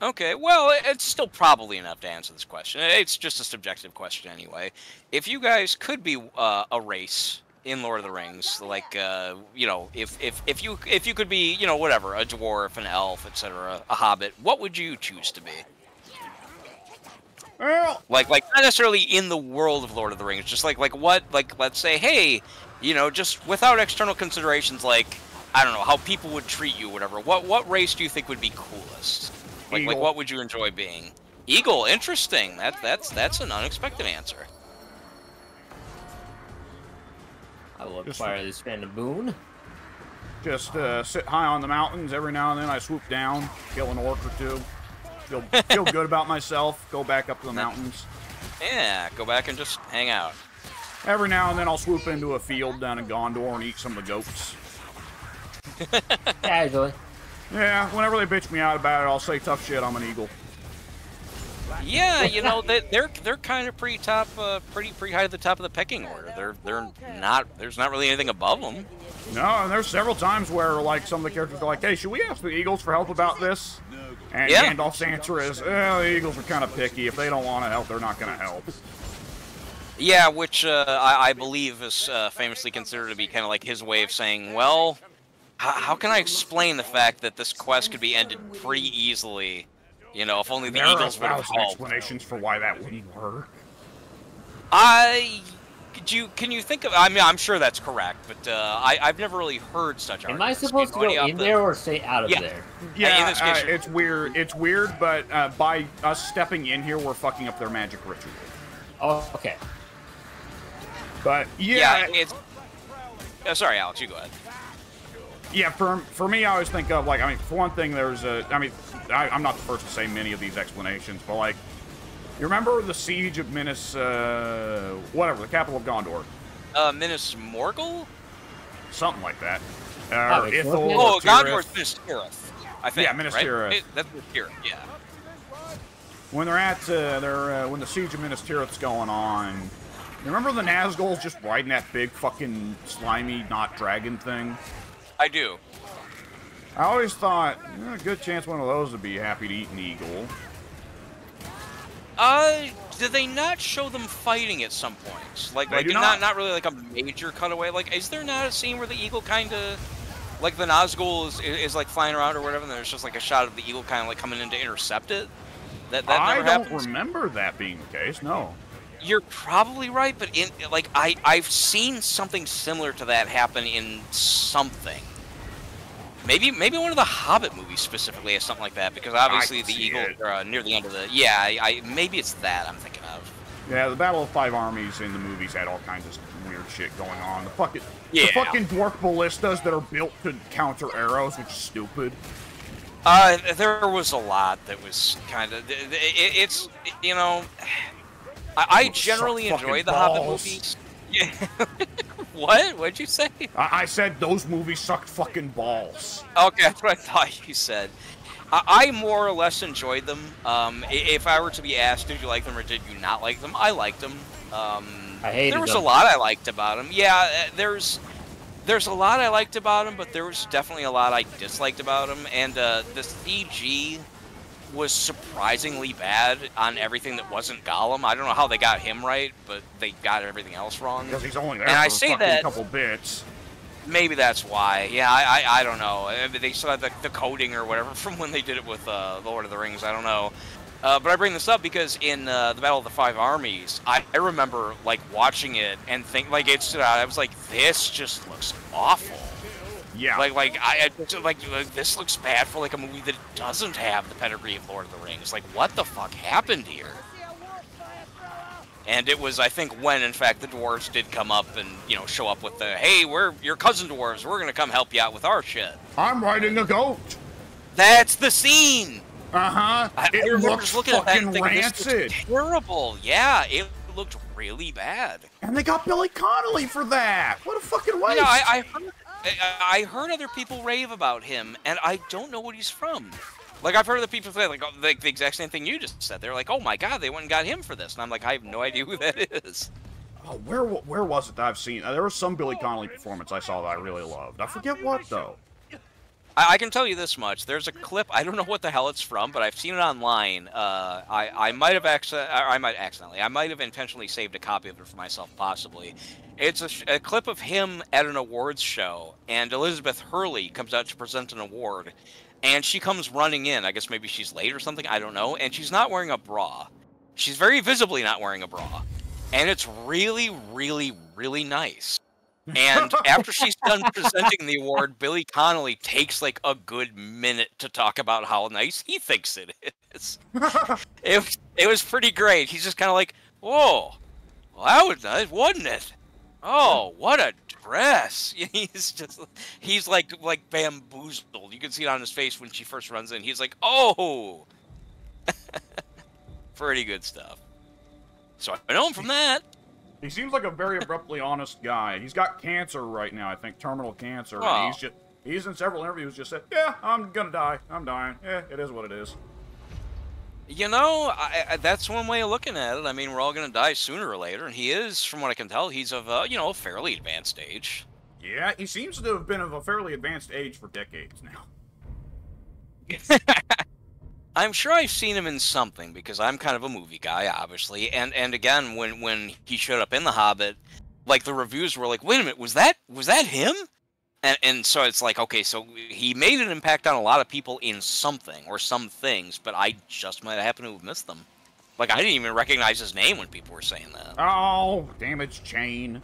Okay, well, it's still probably enough to answer this question. It's just a subjective question anyway. If you guys could be a race in Lord of the Rings, like you know, if you could be, you know, whatever, a dwarf, an elf, etc., a hobbit, what would you choose to be?
Well,
Like not necessarily in the world of Lord of the Rings, just like what, like let's say, hey, you know, just without external considerations, like I don't know how people would treat you, whatever. What race do you think would be coolest? Like
Eagle.
what would you enjoy being? Eagle, interesting. That's an unexpected answer.
I will
Just-
acquire this random boon.
just sit high on the mountains. Every now and then I swoop down, kill an orc or two. Feel good about myself. Go back up to the mountains.
Yeah, go back and just hang out.
Every now and then I'll swoop into a field down in Gondor and eat some of the goats.
Casually.
Yeah, whenever they bitch me out about it, I'll say tough shit. I'm an eagle.
Yeah, you know they're kind of pretty top, pretty high at the top of the pecking order. They're not. There's not really anything above them.
No, and there's several times where like some of the characters are like, "Hey, should we ask the eagles for help about this?" And
Yeah.
Gandalf's answer is, "The eagles are kind of picky. If they don't want to help, they're not going to help."
Yeah, which I believe is famously considered to be kind of like his way of saying, well, how can I explain the fact that this quest could be ended pretty easily? You know, if only the
There are
Eagles would have
1,000
helped.
explanations for why that wouldn't work.
Can you think of? I mean, I'm sure that's correct, but I've never really heard such
Am I
arguments.
supposed to
You know,
go
any
in
off the-
there or stay out of
Yeah.
there?
Yeah,
in this case,
it's weird. It's weird, but by us stepping in here, we're fucking up their magic ritual.
Oh, okay.
But
Yeah, it's. Sorry, Alex, you go ahead.
yeah, for me, I always think of like, I mean, for one thing, there's a, I mean, I'm not the first to say many of these explanations, but like, you remember the siege of Minas, whatever, the capital of Gondor,
Minas Morgul?
something like that.
Oh,
Or
it's
Ithil,
Morgul?
Oh,
or
Gondor's
Tirith.
Minas Tirith, I think.
Yeah, Minas
right?
Tirith.
That's Minas Tirith, yeah.
When they're at, when the siege of Minas Tirith's going on, you remember the Nazgul's just riding that big fucking slimy, not dragon thing?
I do.
I always thought, a good chance one of those would be happy to eat an eagle.
Did they not show them fighting at some points? Like,
They do
not really like a major cutaway. Like, is there not a scene where the eagle kind of, like the Nazgul is like flying around or whatever, and there's just like a shot of the eagle kind of like coming in to intercept it? That
I
never
don't
happens?
remember that being the case, no.
You're probably right, but in like I've seen something similar to that happen in something. Maybe one of the Hobbit movies specifically has something like that, because obviously
I
the
see
eagle
it.
are near the end of the I maybe it's that I'm thinking of.
Yeah, the Battle of Five Armies in the movies had all kinds of weird shit going on. The
Yeah.
fucking dwarf ballistas that are built to counter arrows, which is stupid.
There was a lot that was kind of it's you know I generally
Suck
enjoy
fucking
the Hobbit
balls.
movies. Yeah. What'd you say?
I said those movies sucked fucking balls.
Okay, that's what I thought you said. I more or less enjoyed them. If I were to be asked, did you like them or did you not like them? I liked them.
I hated
There was
them.
a lot I liked about them. Yeah, there's a lot I liked about them, but there was definitely a lot I disliked about them. And the CG was surprisingly bad on everything that wasn't Gollum. I don't know how they got him right, but they got everything else wrong.
Because he's only there
and
for
I
a
say
fucking
that,
couple bits.
Maybe that's why. Yeah, I don't know. They still had the coding or whatever from when they did it with the Lord of the Rings. I don't know. But I bring this up because in the Battle of the Five Armies, I remember like watching it and think like it stood out. I was like, this just looks awful.
Yeah.
Like this looks bad for like a movie that doesn't have the pedigree of Lord of the Rings. Like, what the fuck happened here? And it was, I think, when in fact the dwarves did come up and show up with the, hey, we're your cousin dwarves. We're gonna come help you out with our shit.
I'm riding a goat.
That's the scene.
I
It
looks
looking at that and
fucking
thinking,
rancid.
this looks terrible. Yeah, it looked really bad.
And they got Billy Connolly for that. What a fucking waste.
I heard other people rave about him, and I don't know what he's from. Like, I've heard other people say, like the exact same thing you just said. They're like, oh my god, they went and got him for this. And I'm like, I have no idea who that is.
Oh, where was it that I've seen? There was some Billy Connolly performance I saw that I really loved. I forget what, though.
I can tell you this much. There's a clip. I don't know what the hell it's from, but I've seen it online. I might have accidentally. I might have intentionally saved a copy of it for myself, possibly. It's a clip of him at an awards show, and Elizabeth Hurley comes out to present an award, and she comes running in. I guess maybe she's late or something. I don't know. And she's not wearing a bra. She's very visibly not wearing a bra, and it's really, really, really nice. And after she's done presenting the award, Billy Connolly takes like a good minute to talk about how nice he thinks it is. It was pretty great. He's just kind of like, whoa, well, that was nice, wasn't it? Oh, what a dress. He's like bamboozled. You can see it on his face when she first runs in. He's like, oh. Pretty good stuff. So I know him from that.
He seems like a very abruptly honest guy. He's got cancer right now, I think, terminal cancer.
Oh.
And he's in several interviews just said, yeah, I'm gonna die. I'm dying. Yeah, it is what it is.
That's one way of looking at it. I mean, we're all gonna die sooner or later, and he is, from what I can tell, he's of a fairly advanced age.
Yeah, he seems to have been of a fairly advanced age for decades now.
I'm sure I've seen him in something, because I'm kind of a movie guy, obviously. And again, when he showed up in The Hobbit, like, the reviews were like, wait a minute, was that him? And so it's like, okay, so he made an impact on a lot of people in something, or some things, but I just might have happened to have missed them. Like, I didn't even recognize his name when people were saying that.
Oh, damaged chain.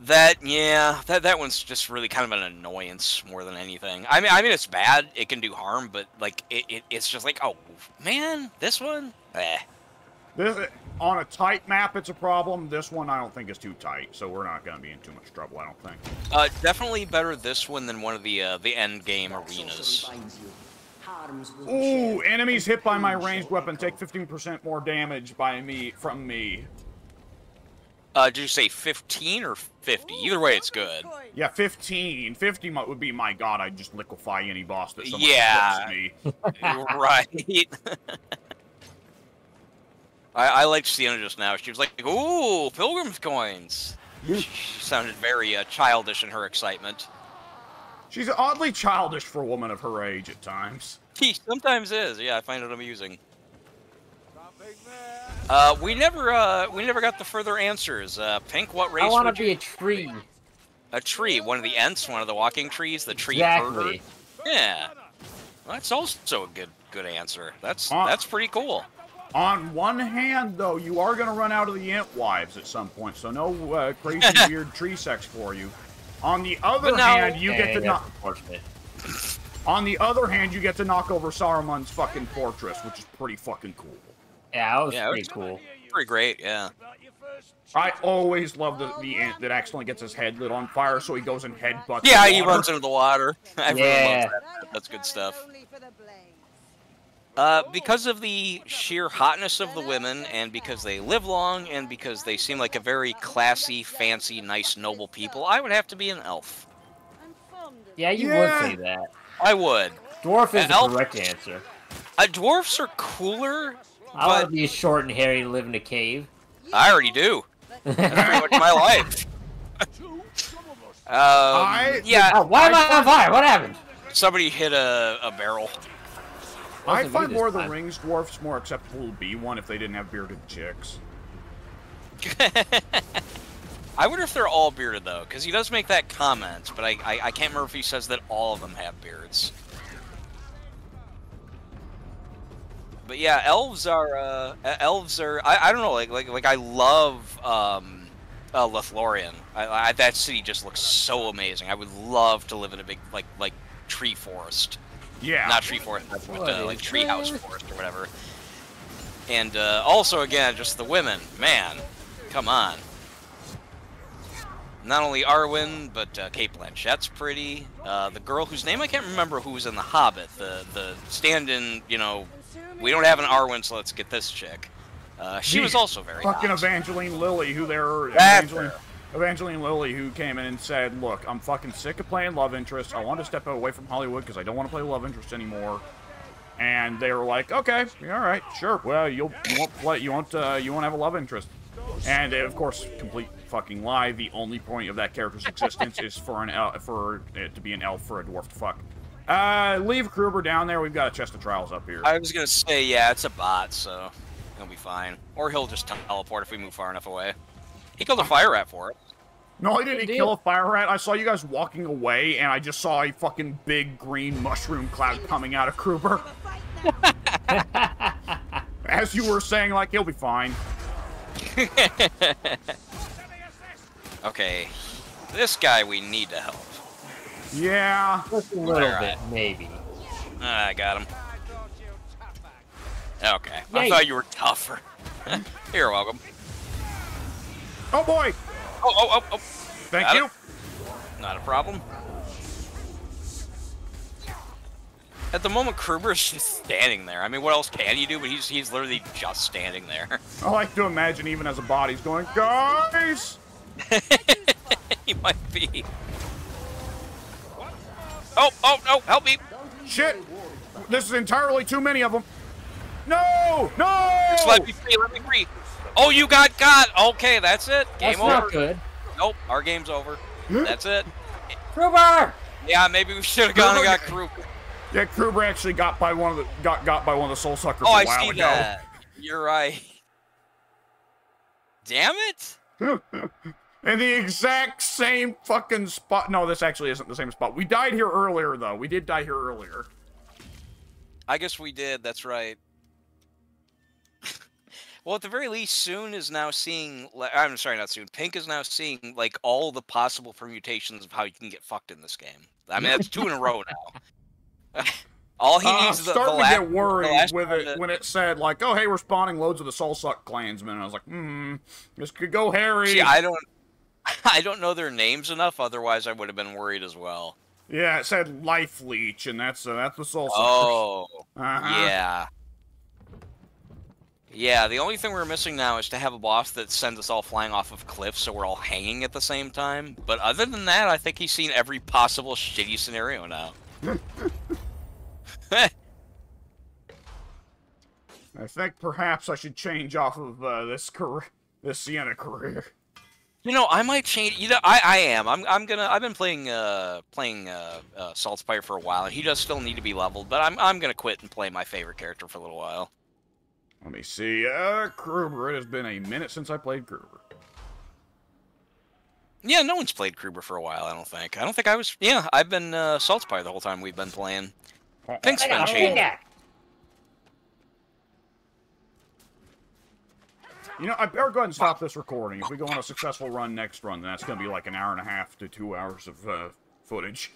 That one's just really kind of an annoyance more than anything. I mean it's bad. It can do harm, but like it's just like, oh man, this one.
This on a tight map, it's a problem. This one I don't think is too tight, so we're not gonna be in too much trouble. I don't think.
Definitely better this one than one of the end game arenas.
Ooh, enemies hit by my ranged weapon take 15% more damage from me.
Did you say 15 or 50? Either way, it's good.
Yeah, 15. 50 would be, my god, I'd just liquefy any boss that someone
me. Right. I liked Sienna just now. She was like, ooh, Pilgrim's coins. She sounded very childish in her excitement.
She's oddly childish for a woman of her age at times.
She sometimes is. Yeah, I find it amusing. We never got the further answers. Pink, what race?
I want to be a tree.
A tree, one of the Ents, one of the walking trees, the tree
Exactly.
herder. Yeah, well, that's also a good answer. That's pretty cool.
On one hand, though, you are going to run out of the Ent wives at some point, so no crazy weird tree sex for you. On the other hand, you get to knock. On the other hand, you get to knock over Saruman's fucking fortress, which is pretty fucking cool.
Yeah, that was pretty cool.
Pretty great, yeah.
I always love the Ent that accidentally gets his head lit on fire, so he goes and headbutts.
Yeah, he runs into the water. Everyone loves that. That's good stuff. Because of the sheer hotness of the women, and because they live long, and because they seem like a very classy, fancy, nice, noble people, I would have to be an elf.
Yeah, you would say that.
I would.
Dwarf is the correct answer.
Dwarfs are cooler.
I want to be short and hairy and live in a cave.
I already do. That's pretty much my life.
Yeah. Oh, why am I on fire? What happened?
Somebody hit a barrel.
I
Wasn't me
find
this
Lord of the
time.
Rings dwarfs more acceptable to be one if they didn't have bearded chicks.
I wonder if they're all bearded, though, because he does make that comment, but I can't remember if he says that all of them have beards. But yeah, elves are, I don't know, like I love, Lothlorien. That city just looks so amazing. I would love to live in a big, like tree forest.
Yeah.
Not tree forest, but like treehouse forest or whatever. And also, again, just the women. Man, come on. Not only Arwen, but Cate Blanchett's pretty. The girl whose name I can't remember, who was in The Hobbit. The stand-in, you know, we don't have an Arwen, so let's get this chick. She was also very
fucking
hot.
Evangeline Lilly, who they're Evangeline Lilly, who came in and said, "Look, I'm fucking sick of playing love interest. I want to step away from Hollywood because I don't want to play love interest anymore." And they were like, "Okay, all right, sure. Well, you won't have a love interest." And of course, complete fucking lie. The only point of that character's existence is for it to be an elf for a dwarf to fuck. Leave Kruber down there. We've got a chest of trials up here.
I was gonna say, yeah, it's a bot, so he'll be fine. Or he'll just teleport if we move far enough away. He killed a fire rat for it.
No, I didn't kill a fire rat. I saw you guys walking away, and I just saw a fucking big green mushroom cloud coming out of Kruber. As you were saying, like, he'll be fine.
Okay, this guy we need to help.
Yeah.
Just a little bit, maybe.
I got him. Okay, I
Yay.
thought you were tougher. You're welcome.
Oh boy.
Oh.
Thank you.
Not a problem. At the moment, Kruber's just standing there. I mean, what else can you do? But he's literally just standing there.
I like to imagine, even as a bot, he's going, guys.
He might be. Oh, no, help me.
Shit. This is entirely too many of them. No.
Just let me free. Oh, you got. Okay, that's it. Game
That's
over.
not good.
Nope, our game's over. That's it.
Kruber!
Yeah, maybe we should have gone and got Kruber.
Yeah, Kruber actually got by one of the got by one of the soul suckers
Oh,
a
I
while
see
ago.
that. You're right. Damn it!
In the exact same fucking spot. No, this actually isn't the same spot. We died here earlier, though. We did die here earlier.
I guess we did. That's right. Well, at the very least, Soon is now seeing. I'm sorry, not Soon. Pink is now seeing like all the possible permutations of how you can get fucked in this game. I mean, that's 2 in a row now. All he needs is the
starting
last.
to get worried with it
that,
when it said like, "Oh, hey, we're spawning loads of the Soul Suck clansmen." And I was like, this could go hairy.
See, I don't know their names enough. Otherwise, I would have been worried as well.
Yeah, it said Life Leech, and that's the Soul Suckers.
Oh,
Uh-huh.
yeah. Yeah, the only thing we're missing now is to have a boss that sends us all flying off of cliffs so we're all hanging at the same time. But other than that, I think he's seen every possible shitty scenario now.
I think perhaps I should change off of this Sienna career.
You know, I might change. You know, I am. I've been playing Saltspire for a while, and he does still need to be leveled. But I'm gonna quit and play my favorite character for a little while.
Let me see. Kruber. It has been a minute since I played Kruber.
Yeah, no one's played Kruber for a while. I don't think I was. Yeah, I've been Saltspire the whole time we've been playing. Pink's been changing.
You know, I better go ahead and stop this recording. If we go on a successful run next run, then that's going to be like an hour and a half to 2 hours of footage.